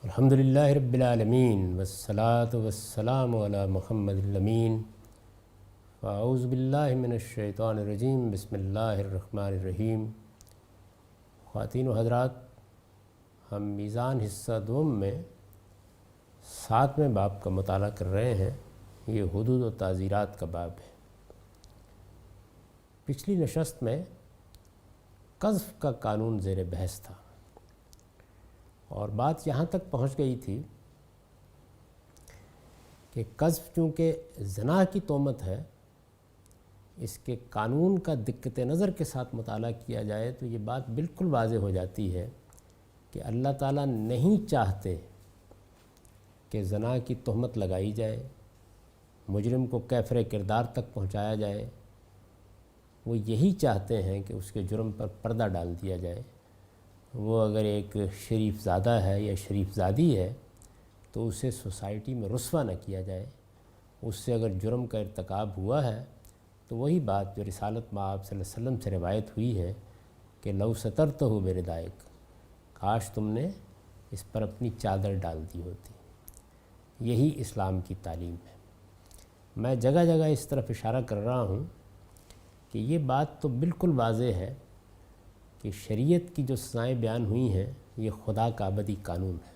الحمدللہ رب العالمین والصلاة والسلام علی محمد الامین فاعوذ باللہ من الشیطان الرجیم بسم اللہ الرحمن الرحیم۔ خواتین و حضرات، ہم میزان حصہ دوم میں 7ویں باب کا مطالعہ کر رہے ہیں۔ یہ حدود و تعزیرات کا باب ہے۔ پچھلی نشست میں قذف کا قانون زیر بحث تھا اور بات یہاں تک پہنچ گئی تھی کہ قذف چونکہ زنا کی تہمت ہے، اس کے قانون کا دقت نظر کے ساتھ مطالعہ کیا جائے تو یہ بات بالکل واضح ہو جاتی ہے کہ اللہ تعالیٰ نہیں چاہتے کہ زنا کی تہمت لگائی جائے، مجرم کو کیفر کردار تک پہنچایا جائے۔ وہ یہی چاہتے ہیں کہ اس کے جرم پر پردہ ڈال دیا جائے۔ وہ اگر ایک شریف زادہ ہے یا شریف زادی ہے تو اسے سوسائٹی میں رسوا نہ کیا جائے۔ اس سے اگر جرم کا ارتکاب ہوا ہے تو وہی بات جو رسالت مآب صلی اللہ علیہ وسلم سے روایت ہوئی ہے کہ لو سترتہ بردائک، کاش تم نے اس پر اپنی چادر ڈال دی ہوتی۔ یہی اسلام کی تعلیم ہے۔ میں جگہ جگہ اس طرف اشارہ کر رہا ہوں کہ یہ بات تو بالکل واضح ہے کہ شریعت کی جو سزائیں بیان ہوئی ہیں یہ خدا کا ابدی قانون ہے۔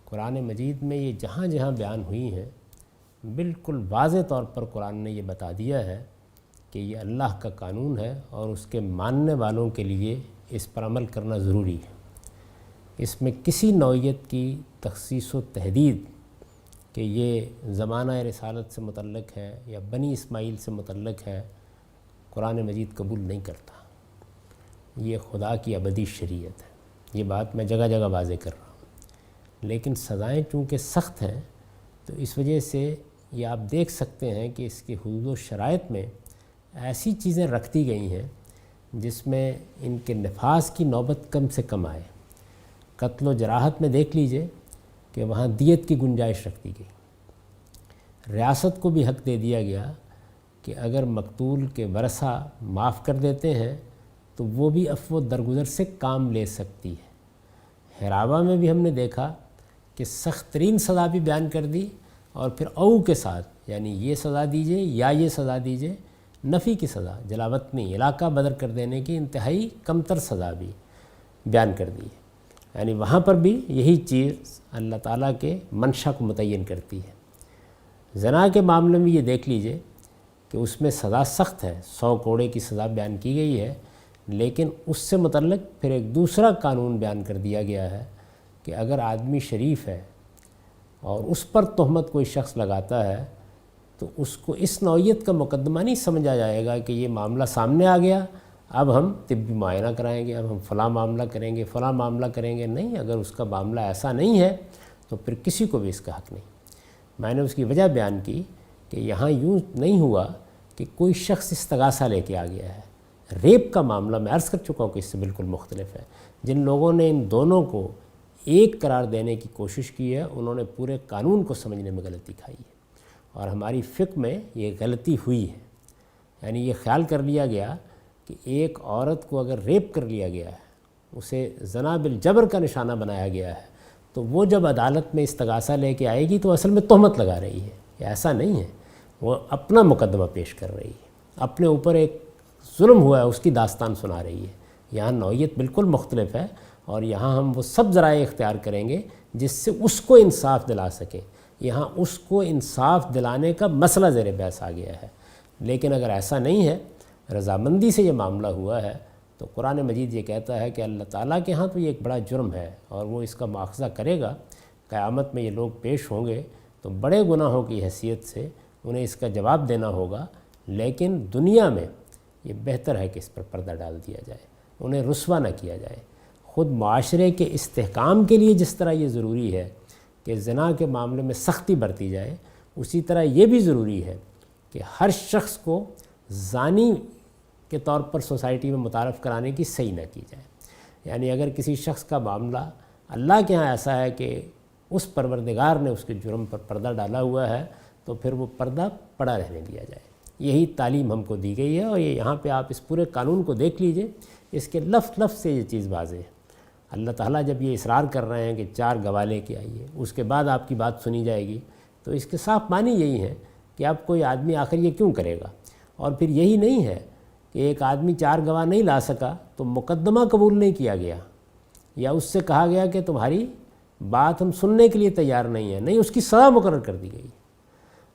قرآن مجید میں یہ جہاں جہاں بیان ہوئی ہیں بالکل واضح طور پر قرآن نے یہ بتا دیا ہے کہ یہ اللہ کا قانون ہے اور اس کے ماننے والوں کے لیے اس پر عمل کرنا ضروری ہے۔ اس میں کسی نوعیت کی تخصیص و تحدید کہ یہ زمانہ رسالت سے متعلق ہے یا بنی اسماعیل سے متعلق ہے، قرآن مجید قبول نہیں کرتا۔ یہ خدا کی ابدی شریعت ہے۔ یہ بات میں جگہ جگہ واضح کر رہا ہوں، لیکن سزائیں چونکہ سخت ہیں تو اس وجہ سے یہ آپ دیکھ سکتے ہیں کہ اس کے حدود و شرائط میں ایسی چیزیں رکھ دی گئی ہیں جس میں ان کے نفاذ کی نوبت کم سے کم آئے۔ قتل و جراحت میں دیکھ لیجئے کہ وہاں دیت کی گنجائش رکھ دی گئی۔ ریاست کو بھی حق دے دیا گیا کہ اگر مقتول کے ورثہ معاف کر دیتے ہیں تو وہ بھی عفو درگزر سے کام لے سکتی ہے۔ ہراوا میں بھی ہم نے دیکھا کہ سخت ترین سزا بھی بیان کر دی اور پھر او کے ساتھ، یعنی یہ سزا دیجئے یا یہ سزا دیجئے، نفی کی سزا، جلاوطنی، علاقہ بدر کر دینے کی انتہائی کمتر سزا بھی بیان کر دی ہے۔ یعنی وہاں پر بھی یہی چیز اللہ تعالیٰ کے منشا کو متعین کرتی ہے۔ زنا کے معاملے میں یہ دیکھ لیجئے کہ اس میں سزا سخت ہے، 100 کوڑے کی سزا بیان کی گئی ہے، لیکن اس سے متعلق پھر ایک دوسرا قانون بیان کر دیا گیا ہے کہ اگر آدمی شریف ہے اور اس پر تہمت کوئی شخص لگاتا ہے تو اس کو اس نوعیت کا مقدمہ نہیں سمجھا جائے گا کہ یہ معاملہ سامنے آ گیا، اب ہم طبی معائنہ کرائیں گے، اب ہم فلاں معاملہ کریں گے، فلاں معاملہ کریں گے۔ نہیں، اگر اس کا معاملہ ایسا نہیں ہے تو پھر کسی کو بھی اس کا حق نہیں۔ میں نے اس کی وجہ بیان کی کہ یہاں یوں نہیں ہوا کہ کوئی شخص استغاثہ لے کے آ گیا ہے۔ ریپ کا معاملہ میں عرض کر چکا ہوں کہ اس سے بالکل مختلف ہے۔ جن لوگوں نے ان دونوں کو ایک قرار دینے کی کوشش کی ہے انہوں نے پورے قانون کو سمجھنے میں غلطی کھائی ہے، اور ہماری فقہ میں یہ غلطی ہوئی ہے۔ یعنی یہ خیال کر لیا گیا کہ ایک عورت کو اگر ریپ کر لیا گیا ہے، اسے زنا بالجبر کا نشانہ بنایا گیا ہے، تو وہ جب عدالت میں استغاثہ لے کے آئے گی تو اصل میں تہمت لگا رہی ہے۔ ایسا نہیں ہے، وہ اپنا مقدمہ پیش کر رہی ہے، اپنے اوپر ایک ظلم ہوا ہے اس کی داستان سنا رہی ہے۔ یہاں نوعیت بالکل مختلف ہے، اور یہاں ہم وہ سب ذرائع اختیار کریں گے جس سے اس کو انصاف دلا سکیں۔ یہاں اس کو انصاف دلانے کا مسئلہ زیر بحث آ گیا ہے۔ لیکن اگر ایسا نہیں ہے، رضامندی سے یہ معاملہ ہوا ہے، تو قرآن مجید یہ کہتا ہے کہ اللہ تعالیٰ کے ہاں تو یہ ایک بڑا جرم ہے اور وہ اس کا مواخذہ کرے گا۔ قیامت میں یہ لوگ پیش ہوں گے تو بڑے گناہوں کی حیثیت سے انہیں اس کا جواب دینا ہوگا، لیکن دنیا میں یہ بہتر ہے کہ اس پر پردہ ڈال دیا جائے، انہیں رسوا نہ کیا جائے۔ خود معاشرے کے استحکام کے لیے جس طرح یہ ضروری ہے کہ زنا کے معاملے میں سختی برتی جائے، اسی طرح یہ بھی ضروری ہے کہ ہر شخص کو زانی کے طور پر سوسائٹی میں متعارف کرانے کی صحیح نہ کی جائے۔ یعنی اگر کسی شخص کا معاملہ اللہ کے ہاں ایسا ہے کہ اس پروردگار نے اس کے جرم پر پردہ ڈالا ہوا ہے تو پھر وہ پردہ پڑا رہنے دیا جائے۔ یہی تعلیم ہم کو دی گئی ہے، اور یہ یہاں پہ آپ اس پورے قانون کو دیکھ لیجئے، اس کے لفظ لفظ سے یہ چیز واضح ہے۔ اللہ تعالیٰ جب یہ اصرار کر رہے ہیں کہ 4 گواہ لے کے آئیے، اس کے بعد آپ کی بات سنی جائے گی، تو اس کے صاف معنی یہی ہے کہ اب کوئی آدمی آخر یہ کیوں کرے گا۔ اور پھر یہی نہیں ہے کہ ایک آدمی 4 گواہ نہیں لا سکا تو مقدمہ قبول نہیں کیا گیا، یا اس سے کہا گیا کہ تمہاری بات ہم سننے کے لیے تیار نہیں ہیں، نہیں، اس کی سزا مقرر کر دی گئی۔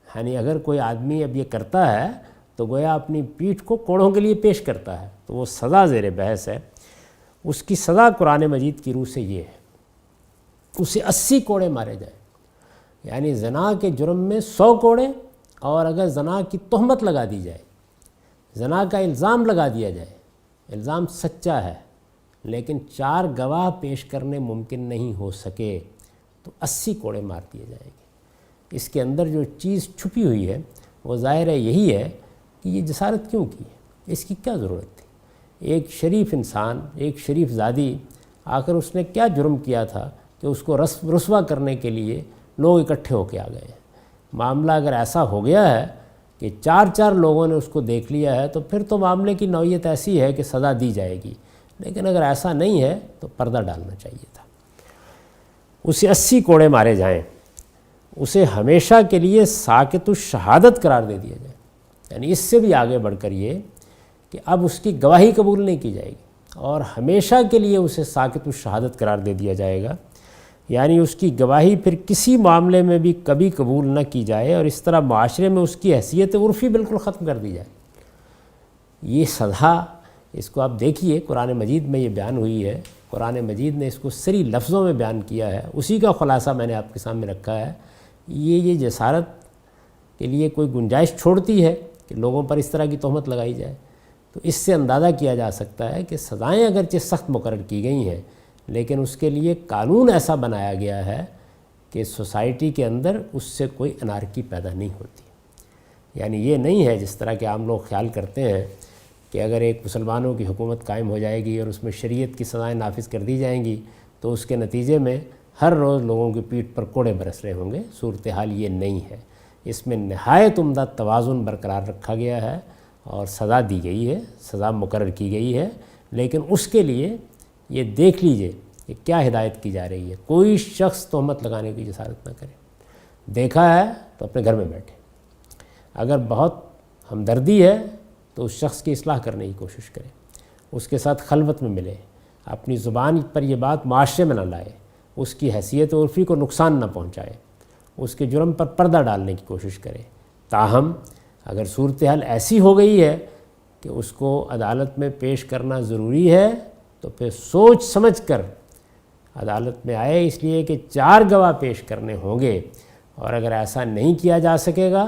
یعنی اگر کوئی آدمی اب یہ کرتا ہے تو گویا اپنی پیٹھ کو کوڑوں کے لیے پیش کرتا ہے، تو وہ سزا زیر بحث ہے۔ اس کی سزا قرآن مجید کی روح سے یہ ہے، اسے 80 کوڑے مارے جائیں، یعنی زنا کے جرم میں 100 کوڑے، اور اگر زنا کی تہمت لگا دی جائے، زنا کا الزام لگا دیا جائے، الزام سچا ہے لیکن 4 گواہ پیش کرنے ممکن نہیں ہو سکے، تو 80 کوڑے مار دیے جائیں گے۔ اس کے اندر جو چیز چھپی ہوئی ہے وہ ظاہر ہے یہی ہے کہ یہ جسارت کیوں کی ہے، اس کی کیا ضرورت تھی۔ ایک شریف انسان، ایک شریف زادی، آخر اس نے کیا جرم کیا تھا کہ اس کو رسوا کرنے کے لیے لوگ اکٹھے ہو کے آ گئے ہیں۔ معاملہ اگر ایسا ہو گیا ہے کہ 4 لوگوں نے اس کو دیکھ لیا ہے تو پھر تو معاملے کی نوعیت ایسی ہے کہ سزا دی جائے گی، لیکن اگر ایسا نہیں ہے تو پردہ ڈالنا چاہیے تھا۔ اسے 80 کوڑے مارے جائیں، اسے ہمیشہ کے لیے ساکت الشہادت قرار دے دیا جائے، یعنی اس سے بھی آگے بڑھ کر یہ کہ اب اس کی گواہی قبول نہیں کی جائے گی اور ہمیشہ کے لیے اسے ساکت الشہادت قرار دے دیا جائے گا، یعنی اس کی گواہی پھر کسی معاملے میں بھی کبھی قبول نہ کی جائے، اور اس طرح معاشرے میں اس کی حیثیت عرفی بالکل ختم کر دی جائے۔ یہ سزا، اس کو آپ دیکھیے قرآن مجید میں یہ بیان ہوئی ہے، قرآن مجید نے اس کو صریح لفظوں میں بیان کیا ہے، اسی کا خلاصہ میں نے آپ کے سامنے رکھا ہے۔ یہ جسارت کے لیے کوئی گنجائش چھوڑتی ہے کہ لوگوں پر اس طرح کی تہمت لگائی جائے، تو اس سے اندازہ کیا جا سکتا ہے کہ سزائیں اگرچہ سخت مقرر کی گئی ہیں لیکن اس کے لیے قانون ایسا بنایا گیا ہے کہ سوسائٹی کے اندر اس سے کوئی انارکی پیدا نہیں ہوتی۔ یعنی یہ نہیں ہے جس طرح کہ عام لوگ خیال کرتے ہیں کہ اگر ایک مسلمانوں کی حکومت قائم ہو جائے گی اور اس میں شریعت کی سزائیں نافذ کر دی جائیں گی تو اس کے نتیجے میں ہر روز لوگوں کی پیٹھ پر کوڑے برس رہے ہوں گے۔ صورتحال یہ نہیں ہے، اس میں نہایت عمدہ توازن برقرار رکھا گیا ہے اور سزا دی گئی ہے، سزا مقرر کی گئی ہے، لیکن اس کے لیے یہ دیکھ لیجئے کہ کیا ہدایت کی جا رہی ہے۔ کوئی شخص تہمت لگانے کی جسارت نہ کرے، دیکھا ہے تو اپنے گھر میں بیٹھے، اگر بہت ہمدردی ہے تو اس شخص کی اصلاح کرنے کی کوشش کرے، اس کے ساتھ خلوت میں ملے، اپنی زبان پر یہ بات معاشرے میں نہ لائے، اس کی حیثیت عرفی کو نقصان نہ پہنچائے، اس کے جرم پر پردہ ڈالنے کی کوشش کرے۔ تاہم اگر صورتحال ایسی ہو گئی ہے کہ اس کو عدالت میں پیش کرنا ضروری ہے تو پھر سوچ سمجھ کر عدالت میں آئے، اس لیے کہ 4 گواہ پیش کرنے ہوں گے، اور اگر ایسا نہیں کیا جا سکے گا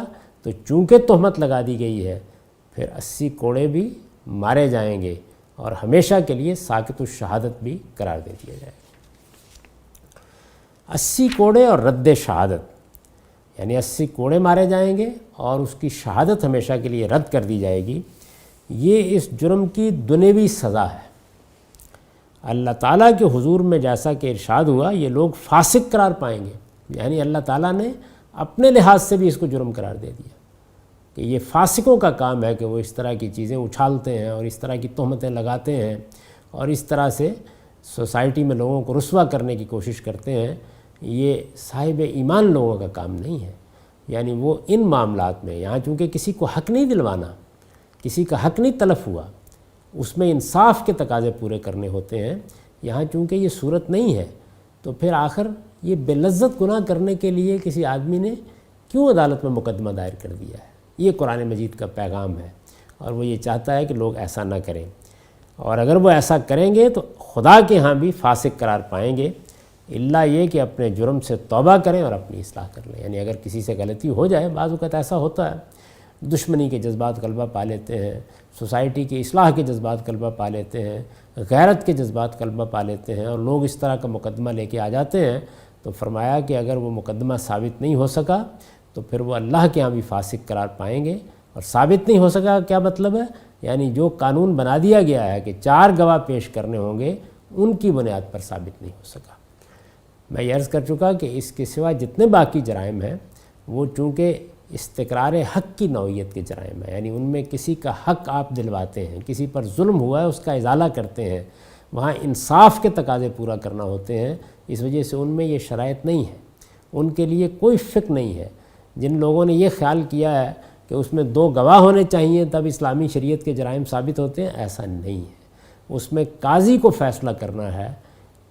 تو چونکہ تہمت لگا دی گئی ہے پھر 80 کوڑے بھی مارے جائیں گے اور ہمیشہ کے لیے ساکت الشہادت بھی قرار دے دیا جائے گا۔ 80 کوڑے اور رد شہادت، یعنی 80 کوڑے مارے جائیں گے اور اس کی شہادت ہمیشہ کے لیے رد کر دی جائے گی۔ یہ اس جرم کی دنیوی سزا ہے۔ اللہ تعالیٰ کے حضور میں جیسا کہ ارشاد ہوا یہ لوگ فاسق قرار پائیں گے، یعنی اللہ تعالیٰ نے اپنے لحاظ سے بھی اس کو جرم قرار دے دیا کہ یہ فاسقوں کا کام ہے کہ وہ اس طرح کی چیزیں اچھالتے ہیں اور اس طرح کی تہمتیں لگاتے ہیں اور اس طرح سے سوسائٹی میں لوگوں کو رسوا کرنے کی کوشش کرتے ہیں۔ یہ صاحب ایمان لوگوں کا کام نہیں ہے، یعنی وہ ان معاملات میں، یہاں چونکہ کسی کو حق نہیں دلوانا، کسی کا حق نہیں تلف ہوا، اس میں انصاف کے تقاضے پورے کرنے ہوتے ہیں، یہاں چونکہ یہ صورت نہیں ہے تو پھر آخر یہ بے لذت گناہ کرنے کے لیے کسی آدمی نے کیوں عدالت میں مقدمہ دائر کر دیا ہے؟ یہ قرآن مجید کا پیغام ہے، اور وہ یہ چاہتا ہے کہ لوگ ایسا نہ کریں، اور اگر وہ ایسا کریں گے تو خدا کے ہاں بھی فاسق قرار پائیں گے، الا یہ کہ اپنے جرم سے توبہ کریں اور اپنی اصلاح کر لیں۔ یعنی اگر کسی سے غلطی ہو جائے، بعض اوقات ایسا ہوتا ہے، دشمنی کے جذبات قلبہ پا لیتے ہیں، سوسائٹی کی اصلاح کے جذبات قلبہ پا لیتے ہیں، غیرت کے جذبات قلبہ پا لیتے ہیں، اور لوگ اس طرح کا مقدمہ لے کے آ جاتے ہیں، تو فرمایا کہ اگر وہ مقدمہ ثابت نہیں ہو سکا تو پھر وہ اللہ کے ہاں بھی فاسق قرار پائیں گے۔ اور ثابت نہیں ہو سکا کیا مطلب ہے؟ یعنی جو قانون بنا دیا گیا ہے کہ 4 گواہ پیش کرنے ہوں گے، ان کی بنیاد پر ثابت نہیں ہو سکا۔ میں یہ عرض کر چکا کہ اس کے سوا جتنے باقی جرائم ہیں وہ چونکہ استقرار حق کی نوعیت کے جرائم ہیں، یعنی ان میں کسی کا حق آپ دلواتے ہیں، کسی پر ظلم ہوا ہے اس کا ازالہ کرتے ہیں، وہاں انصاف کے تقاضے پورا کرنا ہوتے ہیں، اس وجہ سے ان میں یہ شرائط نہیں ہے، ان کے لیے کوئی فکر نہیں ہے۔ جن لوگوں نے یہ خیال کیا ہے کہ اس میں 2 گواہ ہونے چاہیے تب اسلامی شریعت کے جرائم ثابت ہوتے ہیں، ایسا نہیں ہے۔ اس میں قاضی کو فیصلہ کرنا ہے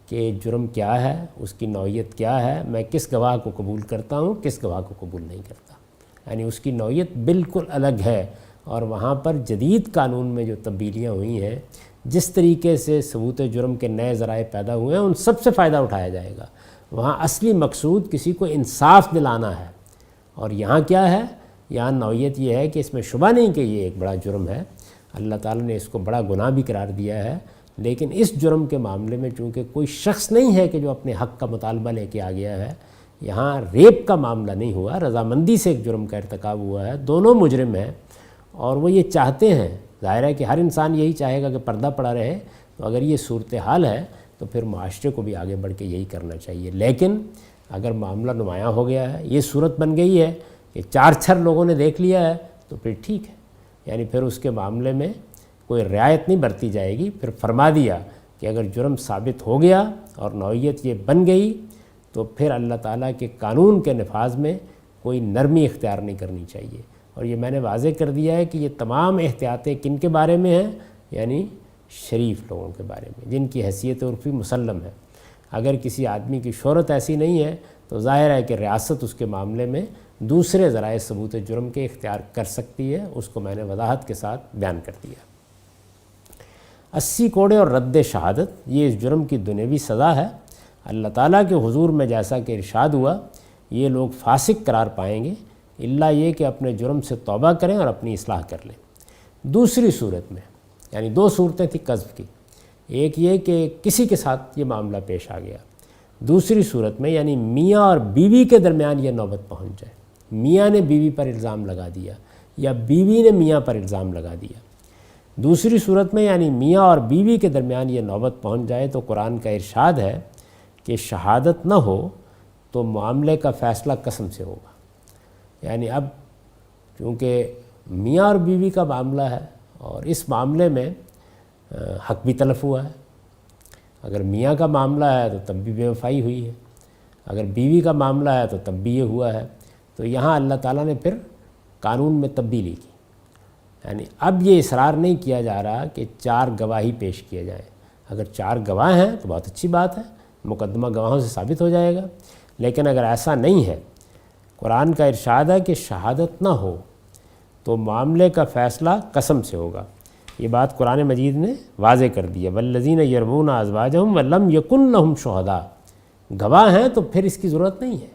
کہ جرم کیا ہے، اس کی نوعیت کیا ہے، میں کس گواہ کو قبول کرتا ہوں، کس گواہ کو قبول نہیں کرتا، یعنی اس کی نوعیت بالکل الگ ہے۔ اور وہاں پر جدید قانون میں جو تبدیلیاں ہوئی ہیں، جس طریقے سے ثبوت جرم کے نئے ذرائع پیدا ہوئے ہیں، ان سب سے فائدہ اٹھایا جائے گا۔ وہاں اصلی مقصود کسی کو انصاف دلانا ہے، اور یہاں کیا ہے، یہاں نوعیت یہ ہے کہ اس میں شبہ نہیں کہ یہ ایک بڑا جرم ہے، اللہ تعالیٰ نے اس کو بڑا گناہ بھی قرار دیا ہے، لیکن اس جرم کے معاملے میں چونکہ کوئی شخص نہیں ہے کہ جو اپنے حق کا مطالبہ لے کے آ گیا ہے، یہاں ریپ کا معاملہ نہیں ہوا، رضامندی سے ایک جرم کا ارتکاب ہوا ہے، دونوں مجرم ہیں اور وہ یہ چاہتے ہیں، ظاہر ہے کہ ہر انسان یہی چاہے گا کہ پردہ پڑا رہے، تو اگر یہ صورتحال ہے تو پھر معاشرے کو بھی آگے بڑھ کے یہی کرنا چاہیے۔ لیکن اگر معاملہ نمایاں ہو گیا ہے، یہ صورت بن گئی ہے کہ 4 لوگوں نے دیکھ لیا ہے، تو پھر ٹھیک ہے، یعنی پھر اس کے معاملے میں کوئی رعایت نہیں برتی جائے گی۔ پھر فرما دیا کہ اگر جرم ثابت ہو گیا اور نوعیت یہ بن گئی تو پھر اللہ تعالیٰ کے قانون کے نفاذ میں کوئی نرمی اختیار نہیں کرنی چاہیے۔ اور یہ میں نے واضح کر دیا ہے کہ یہ تمام احتیاطیں کن کے بارے میں ہیں، یعنی شریف لوگوں کے بارے میں، جن کی حیثیت عرفی مسلم ہے۔ اگر کسی آدمی کی شہرت ایسی نہیں ہے تو ظاہر ہے کہ ریاست اس کے معاملے میں دوسرے ذرائع ثبوت جرم کے اختیار کر سکتی ہے، اس کو میں نے وضاحت کے ساتھ بیان کر دیا۔ 80 کوڑے اور رد شہادت، یہ اس جرم کی دنیوی سزا ہے۔ اللہ تعالیٰ کے حضور میں جیسا کہ ارشاد ہوا، یہ لوگ فاسق قرار پائیں گے الا یہ کہ اپنے جرم سے توبہ کریں اور اپنی اصلاح کر لیں۔ دوسری صورت میں، یعنی 2 صورتیں تھیں قذف کی، ایک یہ کہ کسی کے ساتھ یہ معاملہ پیش آ گیا، دوسری صورت میں یعنی میاں اور بیوی کے درمیان یہ نوبت پہنچ جائے، میاں نے بیوی پر الزام لگا دیا یا بیوی نے میاں پر الزام لگا دیا۔ دوسری صورت میں یعنی میاں اور بیوی کے درمیان یہ نوبت پہنچ جائے تو قرآن کا ارشاد ہے کہ شہادت نہ ہو تو معاملے کا فیصلہ قسم سے ہوگا۔ یعنی اب چونکہ میاں اور بیوی کا معاملہ ہے اور اس معاملے میں حق بھی تلف ہوا ہے، اگر میاں کا معاملہ ہے تو تب بھی بے وفائی ہوئی ہے، اگر بیوی کا معاملہ ہے تو تب بھی یہ ہوا ہے، تو یہاں اللہ تعالیٰ نے پھر قانون میں تبدیلی کی، یعنی اب یہ اصرار نہیں کیا جا رہا کہ 4 گواہی پیش کیے جائیں۔ اگر 4 گواہ ہیں تو بہت اچھی بات ہے، مقدمہ گواہوں سے ثابت ہو جائے گا، لیکن اگر ایسا نہیں ہے، قرآن کا ارشاد ہے کہ شہادت نہ ہو تو معاملے کا فیصلہ قسم سے ہوگا۔ یہ بات قرآن مجید نے واضح کر دی ہے، والذین یرمون ازواجہم ولم یکن لہم شہداء، گواہ ہیں تو پھر اس کی ضرورت نہیں ہے،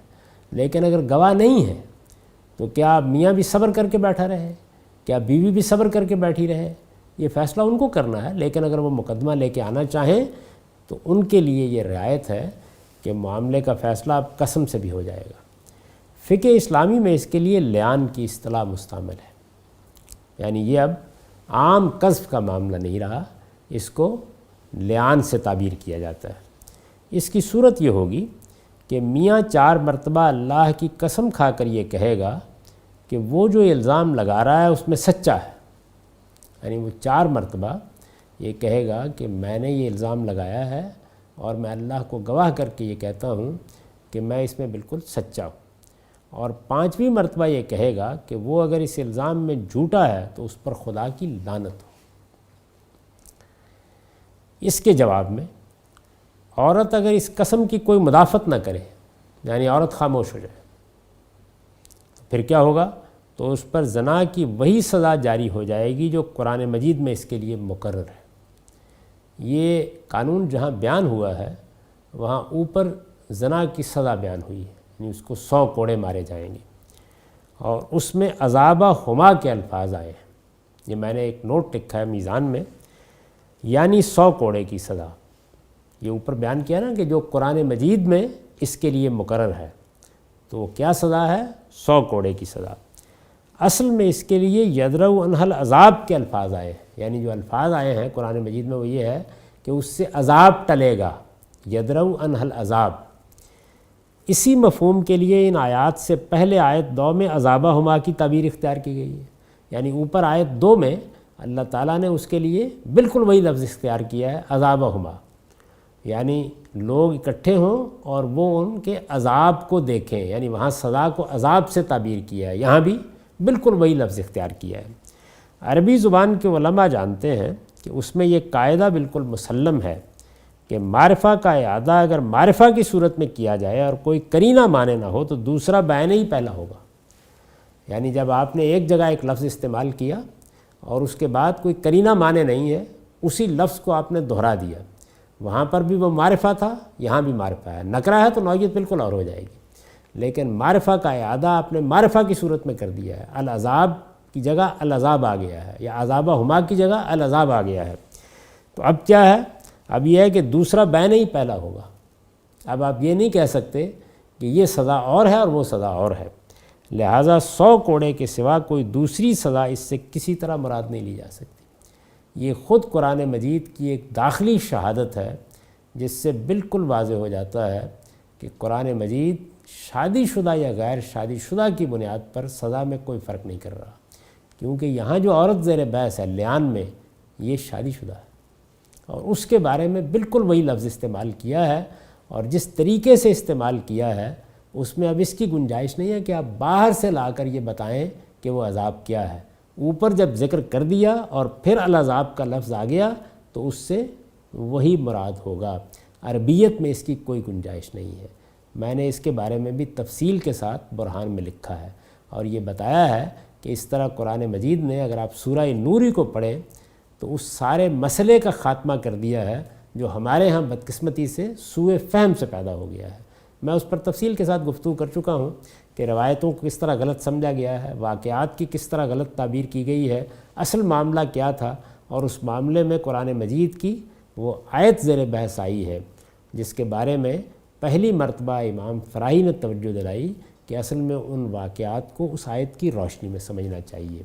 لیکن اگر گواہ نہیں ہے تو کیا میاں بھی صبر کر کے بیٹھا رہے، کیا بیوی بھی صبر کر کے بیٹھی رہے؟ یہ فیصلہ ان کو کرنا ہے، لیکن اگر وہ مقدمہ لے کے آنا چاہیں تو ان کے لیے یہ رعایت ہے کہ معاملے کا فیصلہ اب قسم سے بھی ہو جائے گا۔ فقہ اسلامی میں اس کے لیے لیان کی اصطلاح مستعمل ہے، یعنی یہ اب عام قذف کا معاملہ نہیں رہا، اس کو لیان سے تعبیر کیا جاتا ہے۔ اس کی صورت یہ ہوگی کہ میاں 4 مرتبہ اللہ کی قسم کھا کر یہ کہے گا کہ وہ جو الزام لگا رہا ہے اس میں سچا ہے، یعنی وہ 4 مرتبہ یہ کہے گا کہ میں نے یہ الزام لگایا ہے اور میں اللہ کو گواہ کر کے یہ کہتا ہوں کہ میں اس میں بالکل سچا ہوں، اور 5ویں مرتبہ یہ کہے گا کہ وہ اگر اس الزام میں جھوٹا ہے تو اس پر خدا کی لعنت ہو۔ اس کے جواب میں عورت اگر اس قسم کی کوئی مدافعت نہ کرے، یعنی عورت خاموش ہو جائے، پھر کیا ہوگا؟ تو اس پر زنا کی وہی سزا جاری ہو جائے گی جو قرآن مجید میں اس کے لیے مقرر ہے۔ یہ قانون جہاں بیان ہوا ہے وہاں اوپر زنا کی سزا بیان ہوئی ہے، یعنی اس کو 100 کوڑے مارے جائیں گے، اور اس میں عذابہ ہما کے الفاظ آئے ہیں، یہ میں نے ایک نوٹ لکھا ہے میزان میں، یعنی 100 کوڑے کی سزا۔ یہ اوپر بیان کیا نا کہ جو قرآن مجید میں اس کے لیے مقرر ہے، تو وہ کیا سزا ہے؟ 100 کوڑے کی سزا۔ اصل میں اس کے لیے یدرؤ عنہ العذاب کے الفاظ آئے ہیں، یعنی جو الفاظ آئے ہیں قرآن مجید میں وہ یہ ہے کہ اس سے عذاب ٹلے گا، یدرؤ عنہ العذاب۔ اسی مفہوم کے لیے ان آیات سے پہلے آیت 2 میں عذابہ ہما کی تعبیر اختیار کی گئی ہے، یعنی اوپر آیت 2 میں اللہ تعالیٰ نے اس کے لیے بالکل وہی لفظ اختیار کیا ہے عذابہما، یعنی لوگ اکٹھے ہوں اور وہ ان کے عذاب کو دیکھیں، یعنی وہاں سزا کو عذاب سے تعبیر کیا ہے، یہاں بھی بالکل وہی لفظ اختیار کیا ہے۔ عربی زبان کے علماء جانتے ہیں کہ اس میں یہ قاعدہ بالکل مسلم ہے کہ معرفہ کا اعادہ اگر معرفہ کی صورت میں کیا جائے اور کوئی قرینہ مانے نہ ہو تو دوسرا بیان ہی پہلا ہوگا۔ یعنی جب آپ نے ایک جگہ ایک لفظ استعمال کیا اور اس کے بعد کوئی قرینہ مانے نہیں ہے، اسی لفظ کو آپ نے دہرا دیا، وہاں پر بھی وہ معرفہ تھا، یہاں بھی معرفہ ہے، نکرہ ہے تو نوعیت بالکل اور ہو جائے گی، لیکن معرفہ کا اعادہ آپ نے معرفہ کی صورت میں کر دیا ہے، العذاب کی جگہ العذاب آ گیا ہے، یا عذابہما کی جگہ العذاب آ گیا ہے، تو اب کیا ہے؟ اب یہ ہے کہ دوسرا بیان ہی پہلا ہوگا۔ اب آپ یہ نہیں کہہ سکتے کہ یہ سزا اور ہے اور وہ سزا اور ہے، لہٰذا 100 کوڑے کے سوا کوئی دوسری سزا اس سے کسی طرح مراد نہیں لی جا سکتی۔ یہ خود قرآن مجید کی ایک داخلی شہادت ہے جس سے بالکل واضح ہو جاتا ہے کہ قرآن مجید شادی شدہ یا غیر شادی شدہ کی بنیاد پر سزا میں کوئی فرق نہیں کر رہا، کیونکہ یہاں جو عورت زیر بحث ہے لیان میں، یہ شادی شدہ ہے، اور اس کے بارے میں بالکل وہی لفظ استعمال کیا ہے، اور جس طریقے سے استعمال کیا ہے اس میں اب اس کی گنجائش نہیں ہے کہ آپ باہر سے لا کر یہ بتائیں کہ وہ عذاب کیا ہے۔ اوپر جب ذکر کر دیا اور پھر العذاب کا لفظ آ گیا تو اس سے وہی مراد ہوگا، عربیت میں اس کی کوئی گنجائش نہیں ہے۔ میں نے اس کے بارے میں بھی تفصیل کے ساتھ برہان میں لکھا ہے اور یہ بتایا ہے کہ اس طرح قرآن مجید نے اگر آپ سورہ نور کو پڑھیں تو اس سارے مسئلے کا خاتمہ کر دیا ہے جو ہمارے ہاں بدقسمتی سے سوء فہم سے پیدا ہو گیا ہے۔ میں اس پر تفصیل کے ساتھ گفتگو کر چکا ہوں کہ روایتوں کو کس طرح غلط سمجھا گیا ہے، واقعات کی کس طرح غلط تعبیر کی گئی ہے، اصل معاملہ کیا تھا، اور اس معاملے میں قرآن مجید کی وہ آیت زیر بحث آئی ہے جس کے بارے میں پہلی مرتبہ امام فراہی نے توجہ دلائی کہ اصل میں ان واقعات کو اس آیت کی روشنی میں سمجھنا چاہیے۔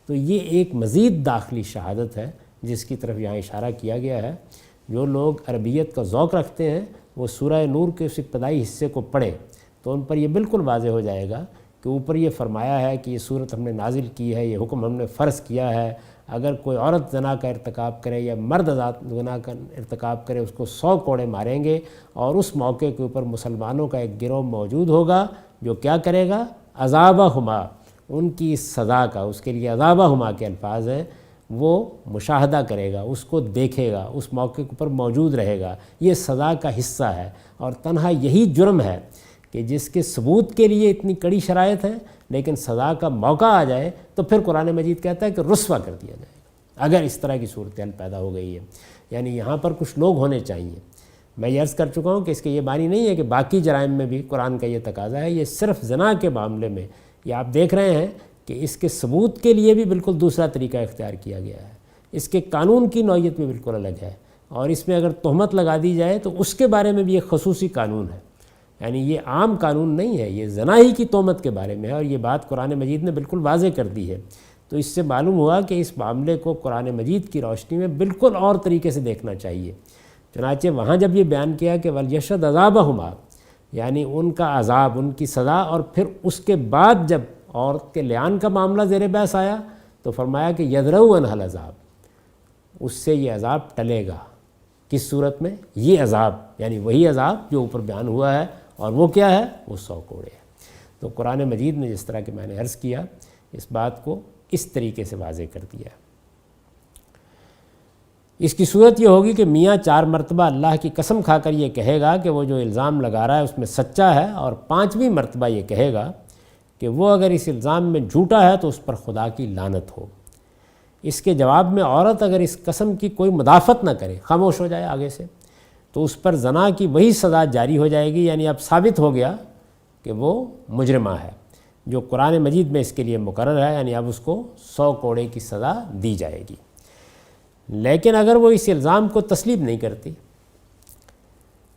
تو یہ ایک مزید داخلی شہادت ہے جس کی طرف یہاں اشارہ کیا گیا ہے۔ جو لوگ عربیت کا ذوق رکھتے ہیں وہ سورہ نور کے اس ابتدائی حصے کو پڑھیں تو ان پر یہ بالکل واضح ہو جائے گا کہ اوپر یہ فرمایا ہے کہ یہ صورت ہم نے نازل کی ہے، یہ حکم ہم نے فرض کیا ہے، اگر کوئی عورت زنا کا ارتکاب کرے یا مرد زنا کا ارتکاب کرے اس کو 100 کوڑے ماریں گے، اور اس موقع کے اوپر مسلمانوں کا ایک گروہ موجود ہوگا جو کیا کرے گا؟ عذابہما، ان کی سزا کا، اس کے لیے عذابہما کے الفاظ ہیں، وہ مشاہدہ کرے گا، اس کو دیکھے گا، اس موقع پر موجود رہے گا، یہ سزا کا حصہ ہے۔ اور تنہا یہی جرم ہے کہ جس کے ثبوت کے لیے اتنی کڑی شرائط ہیں لیکن سزا کا موقع آ جائے تو پھر قرآن مجید کہتا ہے کہ رسوا کر دیا جائے گا اگر اس طرح کی صورتحال پیدا ہو گئی ہے۔ یعنی یہاں پر کچھ لوگ ہونے چاہیے۔ میں یہ عرض کر چکا ہوں کہ اس کے یہ معنی نہیں ہے کہ باقی جرائم میں بھی قرآن کا یہ تقاضا ہے، یہ صرف زنا کے معاملے میں یہ آپ دیکھ رہے ہیں کہ اس کے ثبوت کے لیے بھی بالکل دوسرا طریقہ اختیار کیا گیا ہے، اس کے قانون کی نوعیت بھی بالکل الگ ہے، اور اس میں اگر تہمت لگا دی جائے تو اس کے بارے میں بھی ایک خصوصی قانون ہے۔ یعنی یہ عام قانون نہیں ہے، یہ زنا ہی کی تہمت کے بارے میں ہے، اور یہ بات قرآن مجید نے بالکل واضح کر دی ہے۔ تو اس سے معلوم ہوا کہ اس معاملے کو قرآن مجید کی روشنی میں بالکل اور طریقے سے دیکھنا چاہیے۔ چنانچہ وہاں جب یہ بیان کیا کہ وَلْيَشْهَدْ عَذَابَهُمَا، یعنی ان کا عذاب، ان کی سزا، اور پھر اس کے بعد جب عورت کے لیان کا معاملہ زیر بحث آیا تو فرمایا کہ يَدْرَوْ عَنْهَا الْعَذَابِ، اس سے یہ عذاب ٹلے گا۔ کس صورت میں؟ یہ عذاب، یعنی وہی عذاب جو اوپر بیان ہوا ہے، اور وہ کیا ہے؟ وہ 100 کوڑے ہے۔ تو قرآن مجید نے جس طرح کہ میں نے عرض کیا اس بات کو اس طریقے سے واضح کر دیا۔ اس کی صورت یہ ہوگی کہ میاں 4 مرتبہ اللہ کی قسم کھا کر یہ کہے گا کہ وہ جو الزام لگا رہا ہے اس میں سچا ہے، اور 5ویں مرتبہ یہ کہے گا کہ وہ اگر اس الزام میں جھوٹا ہے تو اس پر خدا کی لعنت ہو۔ اس کے جواب میں عورت اگر اس قسم کی کوئی مدافعت نہ کرے، خاموش ہو جائے آگے سے، تو اس پر زنا کی وہی سزا جاری ہو جائے گی، یعنی اب ثابت ہو گیا کہ وہ مجرمہ ہے جو قرآن مجید میں اس کے لیے مقرر ہے، یعنی اب اس کو 100 کوڑے کی سزا دی جائے گی۔ لیکن اگر وہ اس الزام کو تسلیم نہیں کرتی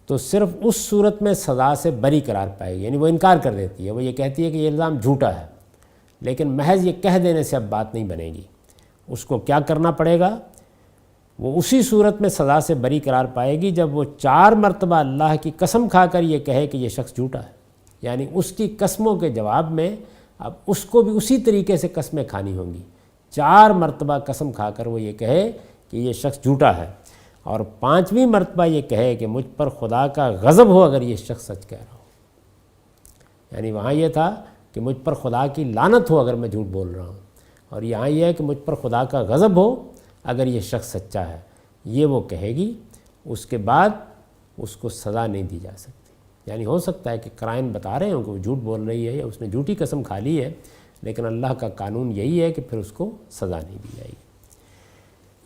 تو صرف اس صورت میں سزا سے بری قرار پائے گی، یعنی وہ انکار کر دیتی ہے، وہ یہ کہتی ہے کہ یہ الزام جھوٹا ہے، لیکن محض یہ کہہ دینے سے اب بات نہیں بنے گی۔ اس کو کیا کرنا پڑے گا؟ وہ اسی صورت میں سزا سے بری قرار پائے گی جب وہ 4 مرتبہ اللہ کی قسم کھا کر یہ کہے کہ یہ شخص جھوٹا ہے، یعنی اس کی قسموں کے جواب میں اب اس کو بھی اسی طریقے سے قسمیں کھانی ہوں گی۔ 4 مرتبہ قسم کھا کر وہ یہ کہے کہ یہ شخص جھوٹا ہے، اور 5ویں مرتبہ یہ کہے کہ مجھ پر خدا کا غضب ہو اگر یہ شخص سچ کہہ رہا ہو۔ یعنی وہاں یہ تھا کہ مجھ پر خدا کی لعنت ہو اگر میں جھوٹ بول رہا ہوں، اور یہاں یہ ہے کہ مجھ پر خدا کا غضب ہو اگر یہ شخص سچا ہے۔ یہ وہ کہے گی، اس کے بعد اس کو سزا نہیں دی جا سکتی۔ یعنی ہو سکتا ہے کہ قرائن بتا رہے ہوں کہ وہ جھوٹ بول رہی ہے یا اس نے جھوٹی قسم کھا لی ہے، لیکن اللہ کا قانون یہی ہے کہ پھر اس کو سزا نہیں دی جائے گی۔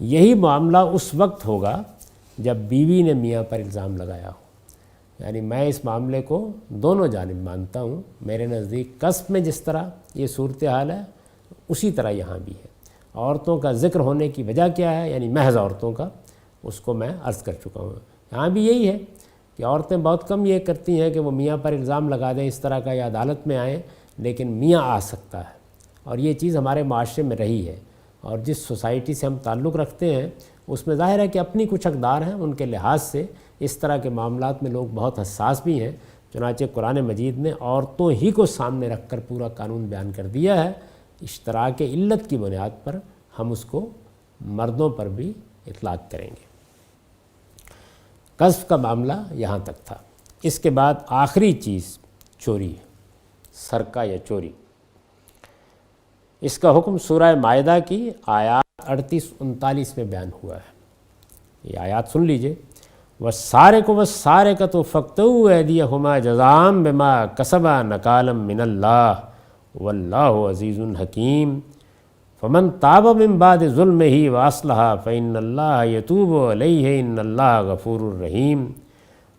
یہی معاملہ اس وقت ہوگا جب بیوی نے میاں پر الزام لگایا ہو۔ یعنی میں اس معاملے کو دونوں جانب مانتا ہوں۔ میرے نزدیک قذف میں جس طرح یہ صورتحال ہے اسی طرح یہاں بھی ہے۔ عورتوں کا ذکر ہونے کی وجہ کیا ہے، یعنی محض عورتوں کا، اس کو میں عرض کر چکا ہوں۔ یہاں بھی یہی ہے کہ عورتیں بہت کم یہ کرتی ہیں کہ وہ میاں پر الزام لگا دیں اس طرح کا یا عدالت میں آئیں، لیکن میاں آ سکتا ہے، اور یہ چیز ہمارے معاشرے میں رہی ہے، اور جس سوسائٹی سے ہم تعلق رکھتے ہیں اس میں ظاہر ہے کہ اپنی کچھ اقدار ہیں، ان کے لحاظ سے اس طرح کے معاملات میں لوگ بہت حساس بھی ہیں۔ چنانچہ قرآن مجید نے عورتوں ہی کو سامنے رکھ کر پورا قانون بیان کر دیا ہے۔ اشتراک علت کی بنیاد پر ہم اس کو مردوں پر بھی اطلاق کریں گے۔ قذف کا معاملہ یہاں تک تھا۔ اس کے بعد آخری چیز چوری ہے، سرقہ یا چوری۔ اس کا حکم سورہ مائدہ کی آیات 38-39 میں بیان ہوا ہے۔ یہ آیات سن لیجئے۔ وَالسَّارِقُ وَالسَّارِقَةُ فَاقْطَعُوا أَيْدِيَهُمَا جَزَاءً بِمَا كَسَبَا نَكَالًا مِّنَ اللَّهِ وَاللَّهُ عَزِيزٌ حَكِيمٌ فَمَن تَابَ مِن بَعْدِ ظُلْمِهِ وَأَصْلَحَ فَإِنَّ اللَّهَ يَتُوبُ عَلَيْهِ إِنَّ اللَّهَ غَفُورٌ رَحِيمٌ۔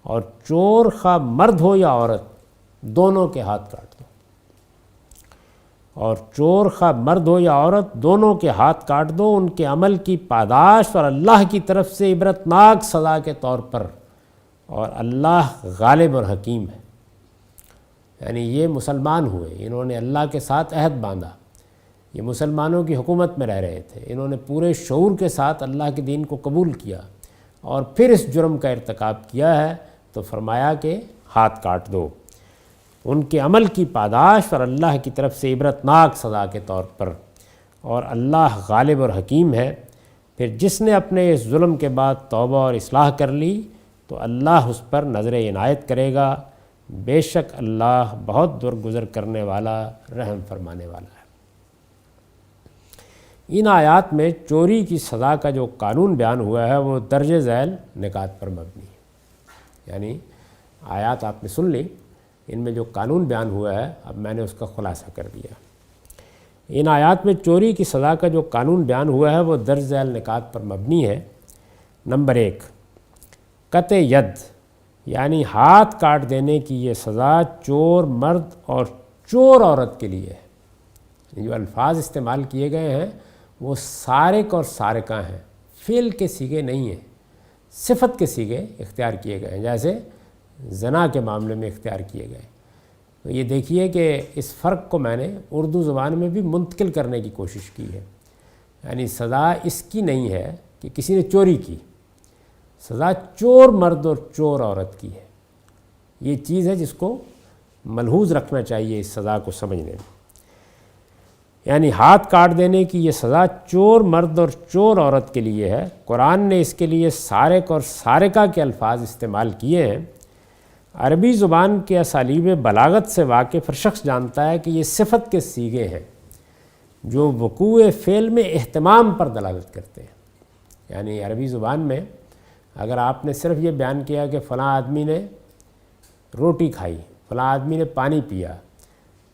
اور چور خواہ مرد ہو یا عورت، دونوں کے ہاتھ کاٹ دو۔ اور چور خواہ مرد ہو یا عورت، دونوں کے ہاتھ کاٹ دو، ان کے عمل کی پاداش اور اللہ کی طرف سے عبرتناک سزا کے طور پر، اور اللہ غالب اور حکیم ہے۔ یعنی یہ مسلمان ہوئے، انہوں نے اللہ کے ساتھ عہد باندھا، یہ مسلمانوں کی حکومت میں رہ رہے تھے، انہوں نے پورے شعور کے ساتھ اللہ کے دین کو قبول کیا، اور پھر اس جرم کا ارتکاب کیا ہے، تو فرمایا کہ ہاتھ کاٹ دو، ان کے عمل کی پاداش اور اللہ کی طرف سے عبرتناک سزا کے طور پر، اور اللہ غالب اور حکیم ہے۔ پھر جس نے اپنے اس ظلم کے بعد توبہ اور اصلاح کر لی تو اللہ اس پر نظر عنایت کرے گا، بے شک اللہ بہت درگزر کرنے والا، رحم فرمانے والا ہے۔ ان آیات میں چوری کی سزا کا جو قانون بیان ہوا ہے وہ درج ذیل نکات پر مبنی ہے۔ یعنی آیات آپ نے سن لی، ان میں جو قانون بیان ہوا ہے اب میں نے اس کا خلاصہ کر دیا۔ ان آیات میں چوری کی سزا کا جو قانون بیان ہوا ہے وہ درج ذیل نکات پر مبنی ہے۔ نمبر 1، قطع ید، یعنی ہاتھ کاٹ دینے کی یہ سزا چور مرد اور چور عورت کے لیے ہے۔ جو الفاظ استعمال کیے گئے ہیں وہ سارق اور سارقہ ہیں، فعل کے صیغے نہیں ہیں، صفت کے صیغے اختیار کیے گئے ہیں، جیسے زنا کے معاملے میں اختیار کیے گئے۔ تو یہ دیکھیے کہ اس فرق کو میں نے اردو زبان میں بھی منتقل کرنے کی کوشش کی ہے۔ یعنی سزا اس کی نہیں ہے کہ کسی نے چوری کی، سزا چور مرد اور چور عورت کی ہے۔ یہ چیز ہے جس کو ملحوظ رکھنا چاہیے اس سزا کو سمجھنے میں۔ یعنی ہاتھ کاٹ دینے کی یہ سزا چور مرد اور چور عورت کے لیے ہے۔ قرآن نے اس کے لیے سارق اور سارقہ کے الفاظ استعمال کیے ہیں۔ عربی زبان کے اسالیب بلاغت سے واقف ہر شخص جانتا ہے کہ یہ صفت کے صیغے ہیں جو وقوع فعل میں اہتمام پر دلالت کرتے ہیں۔ یعنی عربی زبان میں اگر آپ نے صرف یہ بیان کیا کہ فلاں آدمی نے روٹی کھائی، فلاں آدمی نے پانی پیا،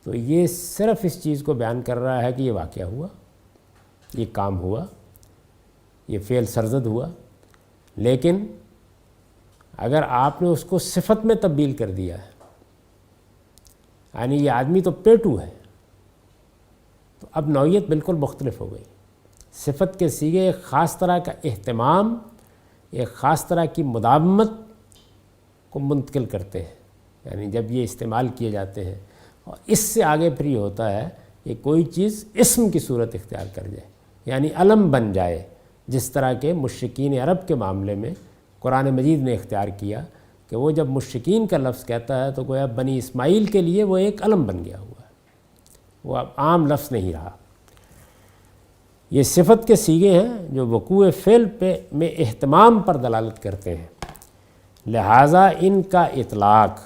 تو یہ صرف اس چیز کو بیان کر رہا ہے کہ یہ واقعہ ہوا، یہ کام ہوا، یہ فعل سرزد ہوا۔ لیکن اگر آپ نے اس کو صفت میں تبدیل کر دیا ہے، یعنی یہ آدمی تو پیٹو ہے، تو اب نوعیت بالکل مختلف ہو گئی۔ صفت کے صیغے ایک خاص طرح کا اہتمام، ایک خاص طرح کی مداومت کو منتقل کرتے ہیں، یعنی جب یہ استعمال کیے جاتے ہیں، اور اس سے آگے پھر یہ ہوتا ہے کہ کوئی چیز اسم کی صورت اختیار کر جائے، یعنی علم بن جائے، جس طرح کے مشرکین عرب کے معاملے میں قرآن مجید نے اختیار کیا کہ وہ جب مشرکین کا لفظ کہتا ہے تو گویا بنی اسماعیل کے لیے وہ ایک علم بن گیا ہوا ہے، وہ اب عام لفظ نہیں رہا۔ یہ صفت کے صیغے ہیں جو وقوع فعل میں اہتمام پر دلالت کرتے ہیں، لہٰذا ان کا اطلاق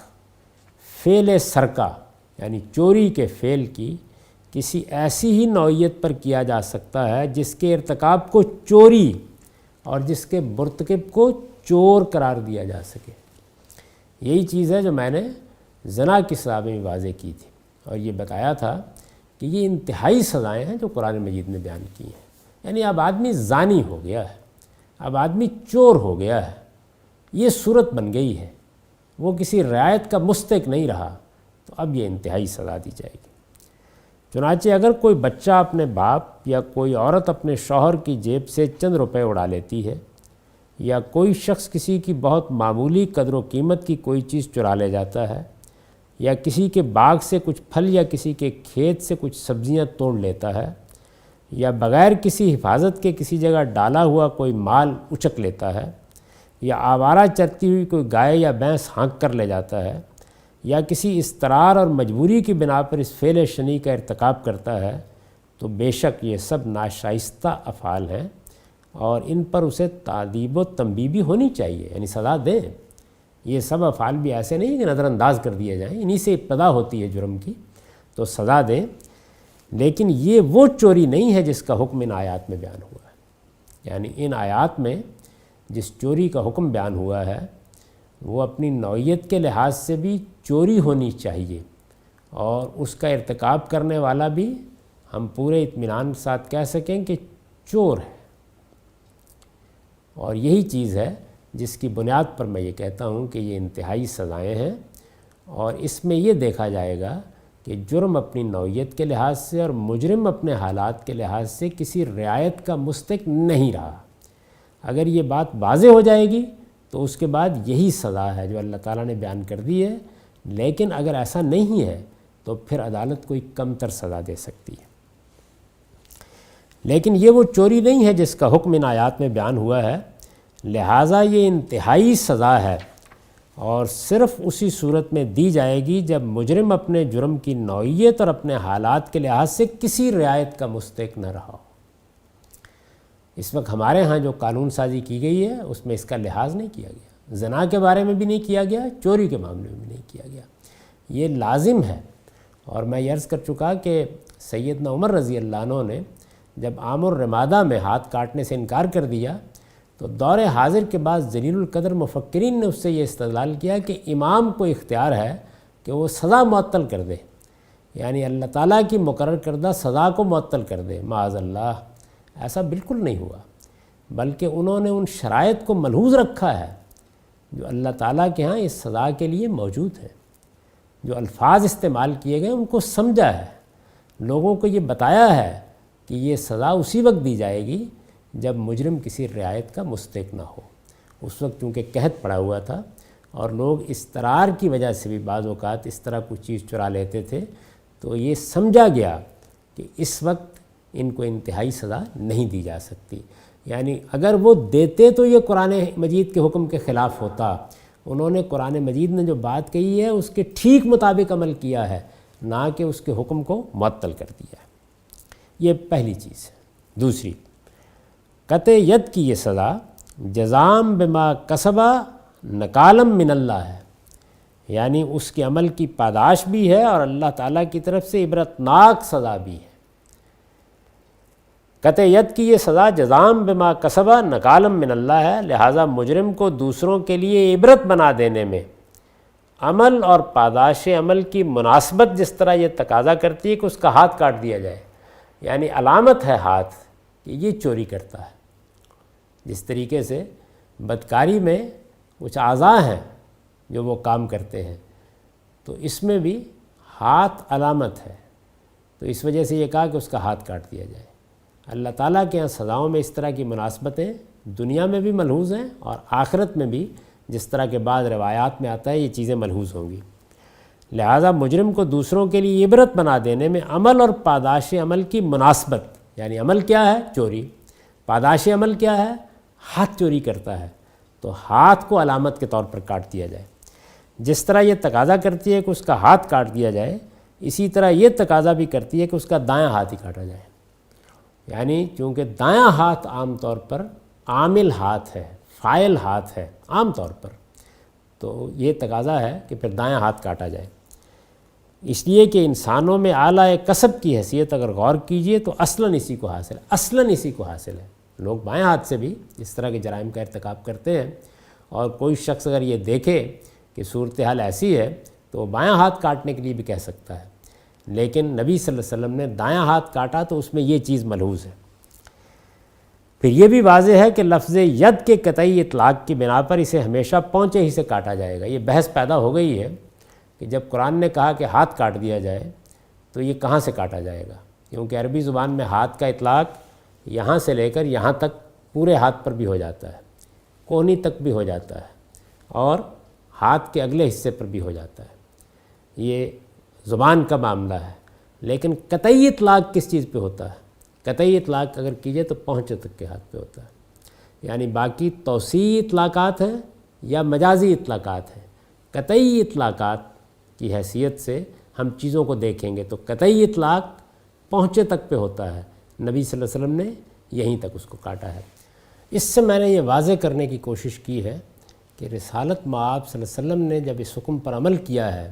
فعل سرقہ یعنی چوری کے فعل کی کسی ایسی ہی نوعیت پر کیا جا سکتا ہے جس کے ارتکاب کو چوری اور جس کے مرتکب کو چور قرار دیا جا سکے۔ یہی چیز ہے جو میں نے زنا کی سزا میں واضح کی تھی، اور یہ بتایا تھا کہ یہ انتہائی سزائیں ہیں جو قرآن مجید نے بیان کی ہیں۔ یعنی اب آدمی زانی ہو گیا ہے، اب آدمی چور ہو گیا ہے، یہ صورت بن گئی ہے، وہ کسی رعایت کا مستحق نہیں رہا، تو اب یہ انتہائی سزا دی جائے گی۔ چنانچہ اگر کوئی بچہ اپنے باپ یا کوئی عورت اپنے شوہر کی جیب سے چند روپے اڑا لیتی ہے، یا کوئی شخص کسی کی بہت معمولی قدر و قیمت کی کوئی چیز چرا لے جاتا ہے، یا کسی کے باغ سے کچھ پھل یا کسی کے کھیت سے کچھ سبزیاں توڑ لیتا ہے، یا بغیر کسی حفاظت کے کسی جگہ ڈالا ہوا کوئی مال اچک لیتا ہے، یا آوارہ چرتی ہوئی کوئی گائے یا بھینس ہانک کر لے جاتا ہے، یا کسی اضطرار اور مجبوری کی بنا پر اس فعل شنیع کا ارتکاب کرتا ہے، تو بے شک یہ سب ناشائستہ افعال ہیں، اور ان پر اسے تادیب و تنبیہ بھی ہونی چاہیے، یعنی سزا دیں۔ یہ سب افعال بھی ایسے نہیں کہ نظر انداز کر دیے جائیں، انہی سے ابتدا ہوتی ہے جرم کی، تو سزا دیں۔ لیکن یہ وہ چوری نہیں ہے جس کا حکم ان آیات میں بیان ہوا ہے، یعنی ان آیات میں جس چوری کا حکم بیان ہوا ہے وہ اپنی نوعیت کے لحاظ سے بھی چوری ہونی چاہیے، اور اس کا ارتکاب کرنے والا بھی ہم پورے اطمینان کے ساتھ کہہ سکیں کہ چور ہے۔ اور یہی چیز ہے جس کی بنیاد پر میں یہ کہتا ہوں کہ یہ انتہائی سزائیں ہیں، اور اس میں یہ دیکھا جائے گا کہ جرم اپنی نوعیت کے لحاظ سے اور مجرم اپنے حالات کے لحاظ سے کسی رعایت کا مستحق نہیں رہا۔ اگر یہ بات واضح ہو جائے گی تو اس کے بعد یہی سزا ہے جو اللہ تعالیٰ نے بیان کر دی ہے، لیکن اگر ایسا نہیں ہے تو پھر عدالت کوئی کم تر سزا دے سکتی ہے۔ لیکن یہ وہ چوری نہیں ہے جس کا حکم ان آیات میں بیان ہوا ہے، لہٰذا یہ انتہائی سزا ہے، اور صرف اسی صورت میں دی جائے گی جب مجرم اپنے جرم کی نوعیت اور اپنے حالات کے لحاظ سے کسی رعایت کا مستحق نہ رہا ہو۔ اس وقت ہمارے ہاں جو قانون سازی کی گئی ہے اس میں اس کا لحاظ نہیں کیا گیا، زنا کے بارے میں بھی نہیں کیا گیا، چوری کے معاملے میں بھی نہیں کیا گیا۔ یہ لازم ہے، اور میں یہ عرض کر چکا کہ سیدنا عمر رضی اللہ عنہ نے جب عام الرمادہ میں ہاتھ کاٹنے سے انکار کر دیا تو دور حاضر کے بعد ذلیل القدر مفکرین نے اس سے یہ استدلال کیا کہ امام کو اختیار ہے کہ وہ سزا معطل کر دے، یعنی اللہ تعالیٰ کی مقرر کردہ سزا کو معطل کر دے۔ معاذ اللہ، ایسا بالکل نہیں ہوا، بلکہ انہوں نے ان شرائط کو ملحوظ رکھا ہے جو اللہ تعالیٰ کے ہاں اس سزا کے لیے موجود ہیں۔ جو الفاظ استعمال کیے گئے ان کو سمجھا ہے، لوگوں کو یہ بتایا ہے کہ یہ سزا اسی وقت دی جائے گی جب مجرم کسی رعایت کا مستحق نہ ہو۔ اس وقت چونکہ قحط پڑا ہوا تھا اور لوگ اضطرار کی وجہ سے بھی بعض اوقات اس طرح کوئی چیز چرا لیتے تھے، تو یہ سمجھا گیا کہ اس وقت ان کو انتہائی سزا نہیں دی جا سکتی۔ یعنی اگر وہ دیتے تو یہ قرآن مجید کے حکم کے خلاف ہوتا۔ انہوں نے قرآن مجید نے جو بات کہی ہے اس کے ٹھیک مطابق عمل کیا ہے، نہ کہ اس کے حکم کو معطل کر دیا ہے۔ یہ پہلی چیز ہے۔ دوسری، قطع ید کی یہ سزا جزام بما کسبہ نکالم من اللہ ہے، یعنی اس کے عمل کی پاداش بھی ہے اور اللہ تعالیٰ کی طرف سے عبرتناک سزا بھی ہے۔ قطع ید کی یہ سزا جزام بما کسبہ نکالم من اللہ ہے، لہٰذا مجرم کو دوسروں کے لیے عبرت بنا دینے میں عمل اور پاداش عمل کی مناسبت جس طرح یہ تقاضا کرتی ہے کہ اس کا ہاتھ کاٹ دیا جائے، یعنی علامت ہے ہاتھ کہ یہ چوری کرتا ہے۔ جس طریقے سے بدکاری میں کچھ اعضاء ہیں جو وہ کام کرتے ہیں، تو اس میں بھی ہاتھ علامت ہے، تو اس وجہ سے یہ کہا کہ اس کا ہاتھ کاٹ دیا جائے۔ اللہ تعالیٰ کے یہاں سزاؤں میں اس طرح کی مناسبتیں دنیا میں بھی ملحوظ ہیں، اور آخرت میں بھی جس طرح کے بعد روایات میں آتا ہے یہ چیزیں ملحوظ ہوں گی۔ لہٰذا مجرم کو دوسروں کے لیے عبرت بنا دینے میں عمل اور پاداش عمل کی مناسبت، یعنی عمل کیا ہے؟ چوری۔ پاداش عمل کیا ہے؟ ہاتھ چوری کرتا ہے، تو ہاتھ کو علامت کے طور پر کاٹ دیا جائے۔ جس طرح یہ تقاضا کرتی ہے کہ اس کا ہاتھ کاٹ دیا جائے، اسی طرح یہ تقاضا بھی کرتی ہے کہ اس کا دایاں ہاتھ ہی کاٹا جائے، یعنی چونکہ دایاں ہاتھ عام طور پر عامل ہاتھ ہے، فاعل ہاتھ ہے عام طور پر، تو یہ تقاضا ہے کہ پھر دایاں ہاتھ کاٹا جائے۔ اس لیے کہ انسانوں میں اعلیٰ کسب کی حیثیت اگر غور کیجئے تو اصلاً اسی کو حاصل ہے، اصلاً اسی کو حاصل ہے۔ لوگ بائیں ہاتھ سے بھی اس طرح کے جرائم کا ارتکاب کرتے ہیں، اور کوئی شخص اگر یہ دیکھے کہ صورتحال ایسی ہے تو وہ بایاں ہاتھ کاٹنے کے لیے بھی کہہ سکتا ہے، لیکن نبی صلی اللہ علیہ وسلم نے دایاں ہاتھ کاٹا تو اس میں یہ چیز ملحوظ ہے۔ پھر یہ بھی واضح ہے کہ لفظ ید کے قطعی اطلاق کی بنا پر اسے ہمیشہ پونچے ہی سے کاٹا جائے گا۔ یہ بحث پیدا ہو گئی ہے کہ جب قرآن نے کہا کہ ہاتھ کاٹ دیا جائے تو یہ کہاں سے کاٹا جائے گا، کیونکہ عربی زبان میں ہاتھ کا اطلاق یہاں سے لے کر یہاں تک پورے ہاتھ پر بھی ہو جاتا ہے، کونی تک بھی ہو جاتا ہے، اور ہاتھ کے اگلے حصے پر بھی ہو جاتا ہے۔ یہ زبان کا معاملہ ہے، لیکن قطعی اطلاق کس چیز پہ ہوتا ہے؟ قطعی اطلاق اگر کیجئے تو پہنچے تک کے ہاتھ پہ ہوتا ہے، یعنی باقی توسیعی اطلاقات ہیں یا مجازی اطلاقات ہیں۔ قطعی اطلاقات کی حیثیت سے ہم چیزوں کو دیکھیں گے تو قطعی اطلاق پہنچے تک پہ ہوتا ہے، نبی صلی اللہ علیہ وسلم نے یہیں تک اس کو کاٹا ہے۔ اس سے میں نے یہ واضح کرنے کی کوشش کی ہے کہ رسالت مآب صلی اللہ علیہ وسلم نے جب اس حکم پر عمل کیا ہے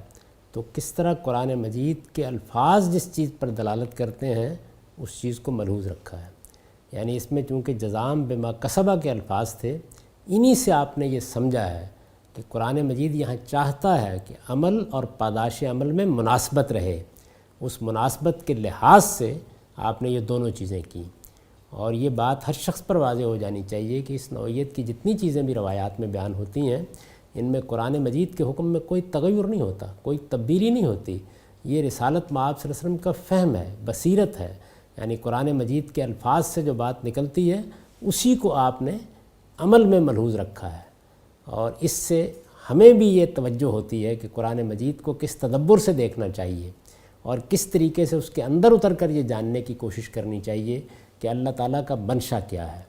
تو کس طرح قرآن مجید کے الفاظ جس چیز پر دلالت کرتے ہیں اس چیز کو ملحوظ رکھا ہے۔ یعنی اس میں چونکہ جزام بما کسبہ کے الفاظ تھے، انہی سے آپ نے یہ سمجھا ہے کہ قرآن مجید یہاں چاہتا ہے کہ عمل اور پاداش عمل میں مناسبت رہے، اس مناسبت کے لحاظ سے آپ نے یہ دونوں چیزیں کیں۔ اور یہ بات ہر شخص پر واضح ہو جانی چاہیے کہ اس نوعیت کی جتنی چیزیں بھی روایات میں بیان ہوتی ہیں ان میں قرآن مجید کے حکم میں کوئی تغیر نہیں ہوتا، کوئی تبدیلی نہیں ہوتی۔ یہ رسالت مآب صلی اللہ علیہ وسلم کا فہم ہے، بصیرت ہے، یعنی قرآن مجید کے الفاظ سے جو بات نکلتی ہے اسی کو آپ نے عمل میں ملحوظ رکھا ہے۔ اور اس سے ہمیں بھی یہ توجہ ہوتی ہے کہ قرآن مجید کو کس تدبر سے دیکھنا چاہیے اور کس طریقے سے اس کے اندر اتر کر یہ جاننے کی کوشش کرنی چاہیے کہ اللہ تعالیٰ کا منشا کیا ہے۔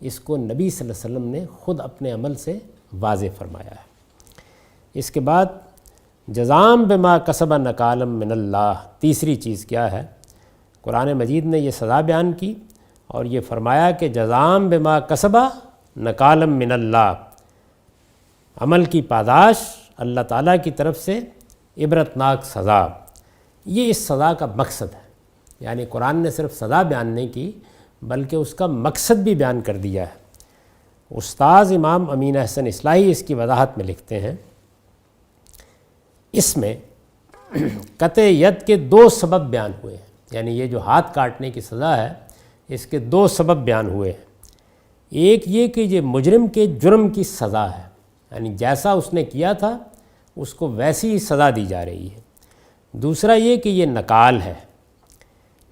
اس کو نبی صلی اللہ علیہ وسلم نے خود اپنے عمل سے واضح فرمایا ہے۔ اس کے بعد جزام بما کسب نکالم من اللہ، تیسری چیز کیا ہے؟ قرآن مجید نے یہ سزا بیان کی اور یہ فرمایا کہ جزام بما کسب نکالم من اللہ، عمل کی پاداش اللہ تعالیٰ کی طرف سے عبرتناک سزا۔ یہ اس سزا کا مقصد ہے، یعنی قرآن نے صرف سزا بیان نہیں کی بلکہ اس کا مقصد بھی بیان کر دیا ہے۔ استاذ امام امین احسن اصلاحی اس کی وضاحت میں لکھتے ہیں، اس میں قطع ید کے دو سبب بیان ہوئے ہیں، یعنی یہ جو ہاتھ کاٹنے کی سزا ہے اس کے دو سبب بیان ہوئے ہیں۔ ایک یہ کہ یہ مجرم کے جرم کی سزا ہے، یعنی جیسا اس نے کیا تھا اس کو ویسی ہی سزا دی جا رہی ہے۔ دوسرا یہ کہ یہ نکال ہے۔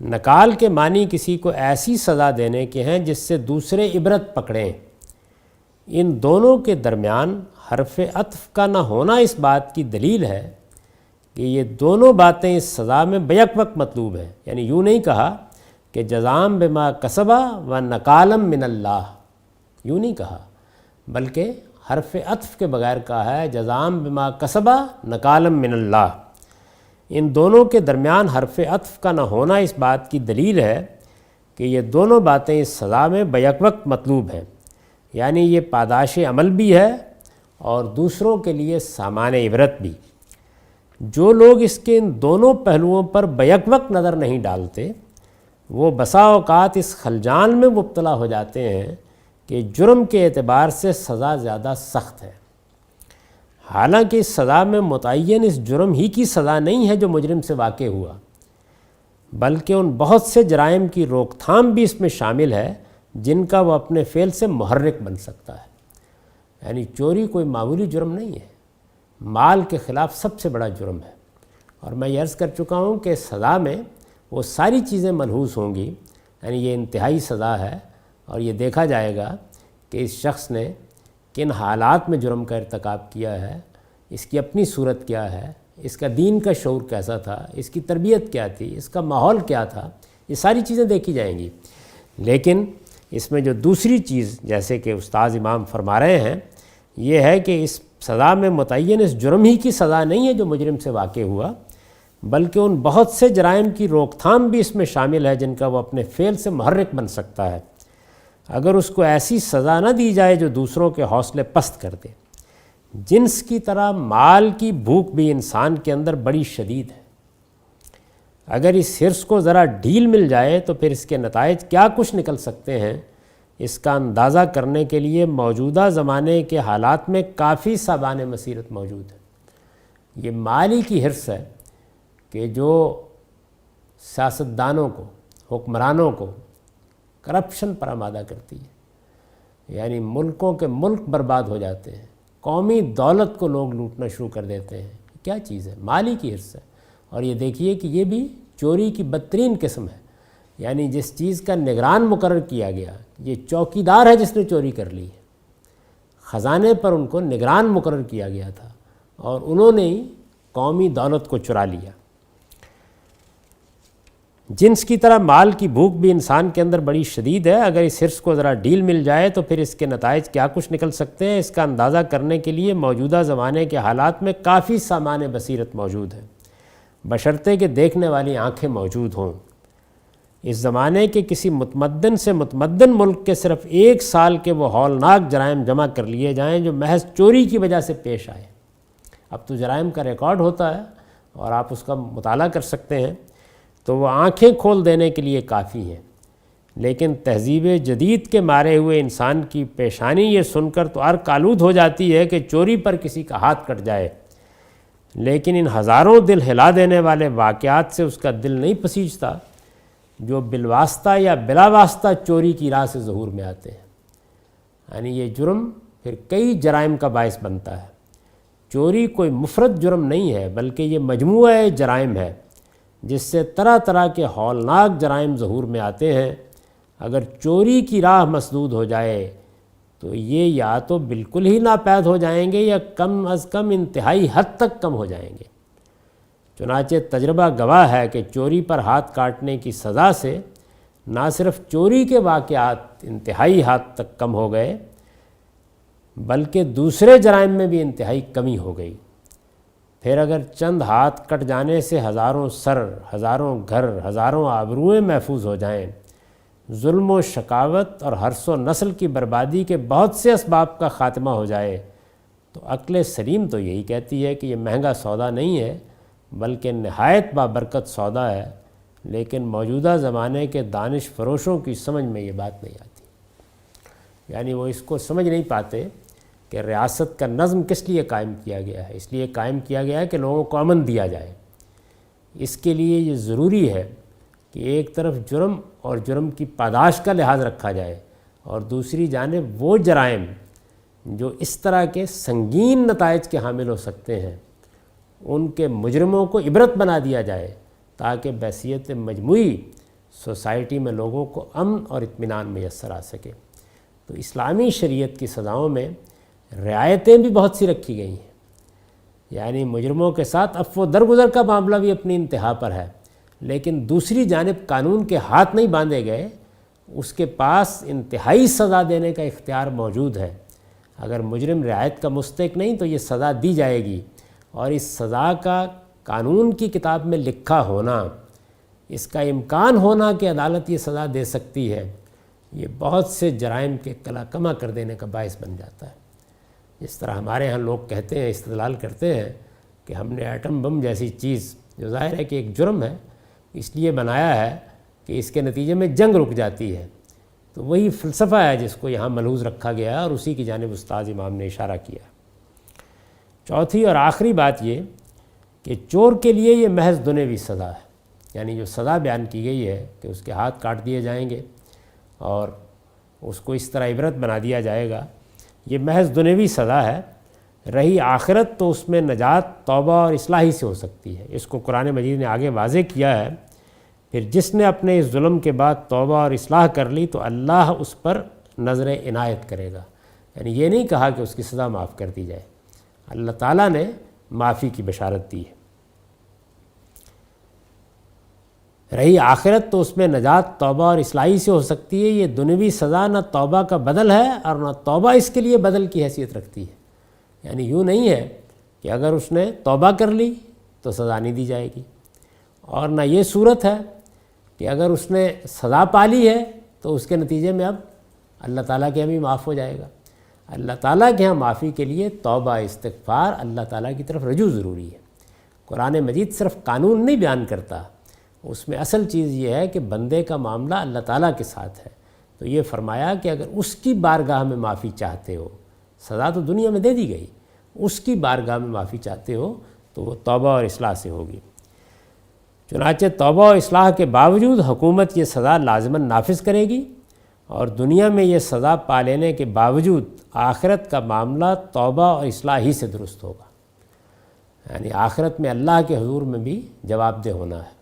نکال کے معنی کسی کو ایسی سزا دینے کے ہیں جس سے دوسرے عبرت پکڑیں۔ ان دونوں کے درمیان حرف عطف کا نہ ہونا اس بات کی دلیل ہے کہ یہ دونوں باتیں اس سزا میں بیک وقت مطلوب ہیں، یعنی یوں نہیں کہا کہ جزام بما کسبہ و نکالم من اللہ، یوں نہیں کہا، بلکہ حرف عطف کے بغیر کہا ہے جزام بما کسبہ نکالم من اللہ۔ ان دونوں کے درمیان حرف عطف کا نہ ہونا اس بات کی دلیل ہے کہ یہ دونوں باتیں اس سزا میں بیک وقت مطلوب ہیں، یعنی یہ پاداش عمل بھی ہے اور دوسروں کے لیے سامان عبرت بھی۔ جو لوگ اس کے ان دونوں پہلوؤں پر بیک وقت نظر نہیں ڈالتے وہ بسا اوقات اس خلجان میں مبتلا ہو جاتے ہیں کہ جرم کے اعتبار سے سزا زیادہ سخت ہے، حالانکہ اس سزا میں متعین اس جرم ہی کی سزا نہیں ہے جو مجرم سے واقع ہوا، بلکہ ان بہت سے جرائم کی روک تھام بھی اس میں شامل ہے جن کا وہ اپنے فعل سے محرک بن سکتا ہے۔ یعنی چوری کوئی معمولی جرم نہیں ہے، مال کے خلاف سب سے بڑا جرم ہے، اور میں یہ عرض کر چکا ہوں کہ سزا میں وہ ساری چیزیں ملحوظ ہوں گی، یعنی یہ انتہائی سزا ہے اور یہ دیکھا جائے گا کہ اس شخص نے کن حالات میں جرم کا ارتکاب کیا ہے، اس کی اپنی صورت کیا ہے، اس کا دین کا شعور کیسا تھا، اس کی تربیت کیا تھی، اس کا ماحول کیا تھا، یہ ساری چیزیں دیکھی جائیں گی۔ لیکن اس میں جو دوسری چیز جیسے کہ استاذ امام فرما رہے ہیں یہ ہے کہ اس سزا میں متعین اس جرم ہی کی سزا نہیں ہے جو مجرم سے واقع ہوا، بلکہ ان بہت سے جرائم کی روک تھام بھی اس میں شامل ہے جن کا وہ اپنے فعل سے محرک بن سکتا ہے، اگر اس کو ایسی سزا نہ دی جائے جو دوسروں کے حوصلے پست کر دے۔ جنس کی طرح مال کی بھوک بھی انسان کے اندر بڑی شدید ہے، اگر اس حرص کو ذرا ڈھیل مل جائے تو پھر اس کے نتائج کیا کچھ نکل سکتے ہیں، اس کا اندازہ کرنے کے لیے موجودہ زمانے کے حالات میں کافی سابان بصیرت موجود ہے۔ یہ مالی کی حرص ہے کہ جو سیاستدانوں کو، حکمرانوں کو کرپشن پر آمادہ کرتی ہے، یعنی ملکوں کے ملک برباد ہو جاتے ہیں، قومی دولت کو لوگ لوٹنا شروع کر دیتے ہیں۔ کیا چیز ہے؟ مالی کی حرص ہے۔ اور یہ دیکھیے کہ یہ بھی چوری کی بدترین قسم ہے، یعنی جس چیز کا نگران مقرر کیا گیا، یہ چوکیدار ہے جس نے چوری کر لی ہے، خزانے پر ان کو نگران مقرر کیا گیا تھا اور انہوں نے ہی قومی دولت کو چرا لیا۔ جنس کی طرح مال کی بھوک بھی انسان کے اندر بڑی شدید ہے، اگر اس حرص کو ذرا ڈھیل مل جائے تو پھر اس کے نتائج کیا کچھ نکل سکتے ہیں، اس کا اندازہ کرنے کے لیے موجودہ زمانے کے حالات میں کافی سامان بصیرت موجود ہے، بشرطے کہ دیکھنے والی آنکھیں موجود ہوں۔ اس زمانے کے کسی متمدن سے متمدن ملک کے صرف 1 سال کے وہ ہولناک جرائم جمع کر لیے جائیں جو محض چوری کی وجہ سے پیش آئے۔ اب تو جرائم کا ریکارڈ ہوتا ہے اور آپ اس کا مطالعہ کر سکتے ہیں، تو وہ آنکھیں کھول دینے کے لیے کافی ہیں۔ لیکن تہذیب جدید کے مارے ہوئے انسان کی پیشانی یہ سن کر تو عرق آلود ہو جاتی ہے کہ چوری پر کسی کا ہاتھ کٹ جائے، لیکن ان ہزاروں دل ہلا دینے والے واقعات سے اس کا دل نہیں پسیجتا جو بالواسطہ یا بلا واسطہ چوری کی راہ سے ظہور میں آتے ہیں۔ یعنی یہ جرم پھر کئی جرائم کا باعث بنتا ہے۔ چوری کوئی مفرد جرم نہیں ہے، بلکہ یہ مجموعہ جرائم ہے جس سے طرح طرح کے ہولناک جرائم ظہور میں آتے ہیں۔ اگر چوری کی راہ مسدود ہو جائے تو یہ یا تو بالکل ہی ناپید ہو جائیں گے یا کم از کم انتہائی حد تک کم ہو جائیں گے۔ چنانچہ تجربہ گواہ ہے کہ چوری پر ہاتھ کاٹنے کی سزا سے نہ صرف چوری کے واقعات انتہائی حد تک کم ہو گئے، بلکہ دوسرے جرائم میں بھی انتہائی کمی ہو گئی۔ پھر اگر چند ہاتھ کٹ جانے سے ہزاروں سر، ہزاروں گھر، ہزاروں آبروئیں محفوظ ہو جائیں، ظلم و شقاوت اور حرص و نسل کی بربادی کے بہت سے اسباب کا خاتمہ ہو جائے، تو عقل سلیم تو یہی کہتی ہے کہ یہ مہنگا سودا نہیں ہے بلکہ نہایت بابرکت سودا ہے، لیکن موجودہ زمانے کے دانش فروشوں کی سمجھ میں یہ بات نہیں آتی۔ یعنی وہ اس کو سمجھ نہیں پاتے کہ ریاست کا نظم کس لیے قائم کیا گیا ہے۔ اس لیے قائم کیا گیا ہے کہ لوگوں کو امن دیا جائے۔ اس کے لیے یہ ضروری ہے کہ ایک طرف جرم اور جرم کی پاداش کا لحاظ رکھا جائے، اور دوسری جانب وہ جرائم جو اس طرح کے سنگین نتائج کے حامل ہو سکتے ہیں ان کے مجرموں کو عبرت بنا دیا جائے، تاکہ بحیثیت مجموعی سوسائٹی میں لوگوں کو امن اور اطمینان میسر آ سکے۔ تو اسلامی شریعت کی سزاؤں میں رعایتیں بھی بہت سی رکھی گئی ہیں، یعنی مجرموں کے ساتھ عفو درگزر کا معاملہ بھی اپنی انتہا پر ہے، لیکن دوسری جانب قانون کے ہاتھ نہیں باندھے گئے، اس کے پاس انتہائی سزا دینے کا اختیار موجود ہے۔ اگر مجرم رعایت کا مستحق نہیں تو یہ سزا دی جائے گی، اور اس سزا کا قانون کی کتاب میں لکھا ہونا، اس کا امکان ہونا کہ عدالت یہ سزا دے سکتی ہے، یہ بہت سے جرائم کے کلا کما کر دینے کا باعث بن جاتا ہے۔ جس طرح ہمارے ہاں لوگ کہتے ہیں، استدلال کرتے ہیں کہ ہم نے ایٹم بم جیسی چیز، جو ظاہر ہے کہ ایک جرم ہے، اس لیے بنایا ہے کہ اس کے نتیجے میں جنگ رک جاتی ہے، تو وہی فلسفہ ہے جس کو یہاں ملحوظ رکھا گیا ہے اور اسی کی جانب استاد امام نے اشارہ کیا۔ چوتھی اور آخری بات یہ کہ چور کے لیے یہ محض دنیوی سزا ہے، یعنی جو سزا بیان کی گئی ہے کہ اس کے ہاتھ کاٹ دیے جائیں گے اور اس کو اس طرح عبرت بنا دیا جائے گا، یہ محض دنیوی سزا ہے۔ رہی آخرت تو اس میں نجات توبہ اور اصلاح ہی سے ہو سکتی ہے۔ اس کو قرآن مجید نے آگے واضح کیا ہے، پھر جس نے اپنے اس ظلم کے بعد توبہ اور اصلاح کر لی تو اللہ اس پر نظر عنایت کرے گا۔ یعنی یہ نہیں کہا کہ اس کی سزا معاف کر دی جائے، اللہ تعالیٰ نے معافی کی بشارت دی ہے۔ رہی آخرت تو اس میں نجات توبہ اور اصلاحی سے ہو سکتی ہے۔ یہ دنیوی سزا نہ توبہ کا بدل ہے اور نہ توبہ اس کے لیے بدل کی حیثیت رکھتی ہے۔ یعنی یوں نہیں ہے کہ اگر اس نے توبہ کر لی تو سزا نہیں دی جائے گی، اور نہ یہ صورت ہے کہ اگر اس نے سزا پالی ہے تو اس کے نتیجے میں اب اللہ تعالیٰ کے ہم ہی معاف ہو جائے گا۔ اللہ تعالیٰ کے ہاں معافی کے لیے توبہ، استغفار، اللہ تعالیٰ کی طرف رجوع ضروری ہے۔ قرآن مجید صرف قانون نہیں بیان کرتا، اس میں اصل چیز یہ ہے کہ بندے کا معاملہ اللہ تعالیٰ کے ساتھ ہے۔ تو یہ فرمایا کہ اگر اس کی بارگاہ میں معافی چاہتے ہو، سزا تو دنیا میں دے دی گئی، اس کی بارگاہ میں معافی چاہتے ہو تو وہ توبہ اور اصلاح سے ہوگی۔ چنانچہ توبہ و اصلاح کے باوجود حکومت یہ سزا لازماً نافذ کرے گی، اور دنیا میں یہ سزا پا لینے کے باوجود آخرت کا معاملہ توبہ اور اصلاح ہی سے درست ہوگا، یعنی آخرت میں اللہ کے حضور میں بھی جواب دہ ہونا ہے،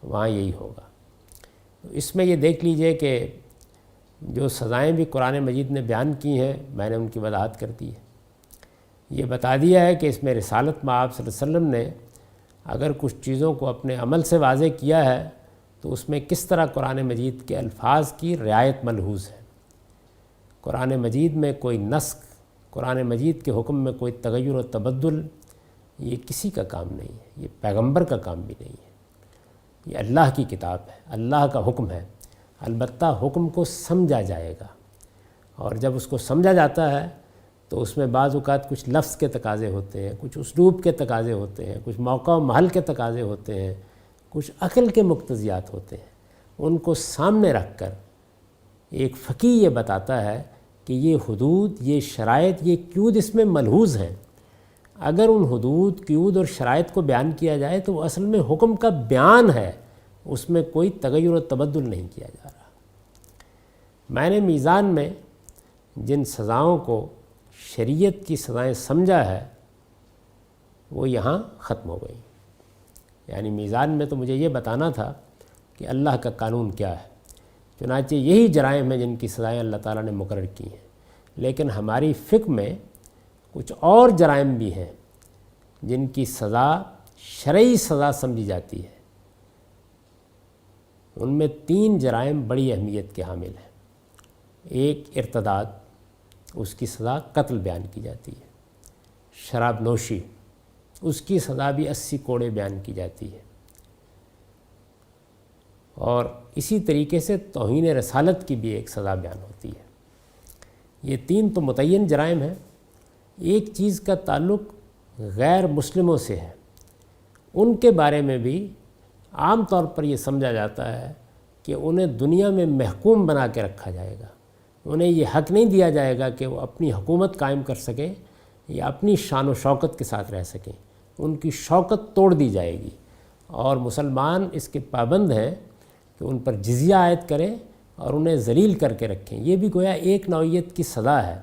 وہاں یہی ہوگا۔ اس میں یہ دیکھ لیجئے کہ جو سزائیں بھی قرآن مجید نے بیان کی ہیں، میں نے ان کی وضاحت کر دی ہے۔ یہ بتا دیا ہے کہ اس میں رسالت میں آپ صلی اللہ علیہ وسلم نے اگر کچھ چیزوں کو اپنے عمل سے واضح کیا ہے تو اس میں کس طرح قرآن مجید کے الفاظ کی رعایت ملحوظ ہے۔ قرآن مجید میں کوئی نسخ، قرآن مجید کے حکم میں کوئی تغیر و تبدل، یہ کسی کا کام نہیں ہے، یہ پیغمبر کا کام بھی نہیں ہے، یہ اللہ کی کتاب ہے، اللہ کا حکم ہے۔ البتہ حکم کو سمجھا جائے گا، اور جب اس کو سمجھا جاتا ہے تو اس میں بعض اوقات کچھ لفظ کے تقاضے ہوتے ہیں، کچھ اسلوب کے تقاضے ہوتے ہیں، کچھ موقع و محل کے تقاضے ہوتے ہیں، کچھ عقل کے مقتضیات ہوتے ہیں۔ ان کو سامنے رکھ کر ایک فقیہ یہ بتاتا ہے کہ یہ حدود، یہ شرائط، یہ قیود اس میں ملحوظ ہیں۔ اگر ان حدود، قیود اور شرائط کو بیان کیا جائے تو وہ اصل میں حکم کا بیان ہے، اس میں کوئی تغیر و تبدل نہیں کیا جا رہا۔ میں نے میزان میں جن سزاؤں کو شریعت کی سزائیں سمجھا ہے وہ یہاں ختم ہو گئی، یعنی میزان میں تو مجھے یہ بتانا تھا کہ اللہ کا قانون کیا ہے، چنانچہ یہی جرائم ہیں جن کی سزائیں اللہ تعالیٰ نے مقرر کی ہیں، لیکن ہماری فقہ میں کچھ اور جرائم بھی ہیں جن کی سزا شرعی سزا سمجھی جاتی ہے۔ ان میں 3 جرائم بڑی اہمیت کے حامل ہیں۔ ایک ارتداد، اس کی سزا قتل بیان کی جاتی ہے۔ شراب نوشی، اس کی سزا بھی 80 کوڑے بیان کی جاتی ہے۔ اور اسی طریقے سے توہین رسالت کی بھی ایک سزا بیان ہوتی ہے۔ یہ 3 تو متعین جرائم ہیں۔ ایک چیز کا تعلق غیر مسلموں سے ہے، ان کے بارے میں بھی عام طور پر یہ سمجھا جاتا ہے کہ انہیں دنیا میں محکوم بنا کے رکھا جائے گا، انہیں یہ حق نہیں دیا جائے گا کہ وہ اپنی حکومت قائم کر سکیں یا اپنی شان و شوکت کے ساتھ رہ سکیں، ان کی شوکت توڑ دی جائے گی، اور مسلمان اس کے پابند ہیں کہ ان پر جزیہ عائد کریں اور انہیں ذلیل کر کے رکھیں۔ یہ بھی گویا ایک نوعیت کی سزا ہے،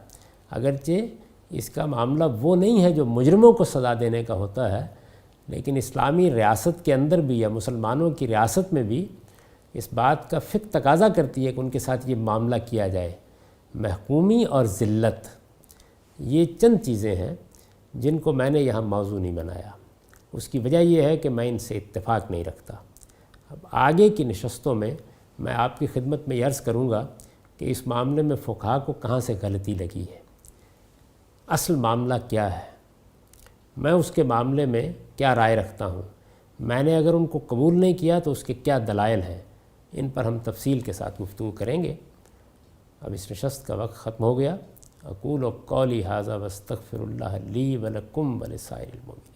اگرچہ اس کا معاملہ وہ نہیں ہے جو مجرموں کو سزا دینے کا ہوتا ہے، لیکن اسلامی ریاست کے اندر بھی یا مسلمانوں کی ریاست میں بھی اس بات کا فقہ تقاضا کرتی ہے کہ ان کے ساتھ یہ معاملہ کیا جائے۔ محکومی اور ذلت، یہ چند چیزیں ہیں جن کو میں نے یہاں موضوع نہیں بنایا۔ اس کی وجہ یہ ہے کہ میں ان سے اتفاق نہیں رکھتا۔ اب آگے کی نشستوں میں میں آپ کی خدمت میں یہ عرض کروں گا کہ اس معاملے میں فقہا کو کہاں سے غلطی لگی ہے، اصل معاملہ کیا ہے، میں اس کے معاملے میں کیا رائے رکھتا ہوں، میں نے اگر ان کو قبول نہیں کیا تو اس کے کیا دلائل ہیں، ان پر ہم تفصیل کے ساتھ گفتگو کریں گے۔ اب اس نشست کا وقت ختم ہو گیا۔ اقول قولی ھذا واستغفر اللہ لی ولکم ولسائر المؤمنین۔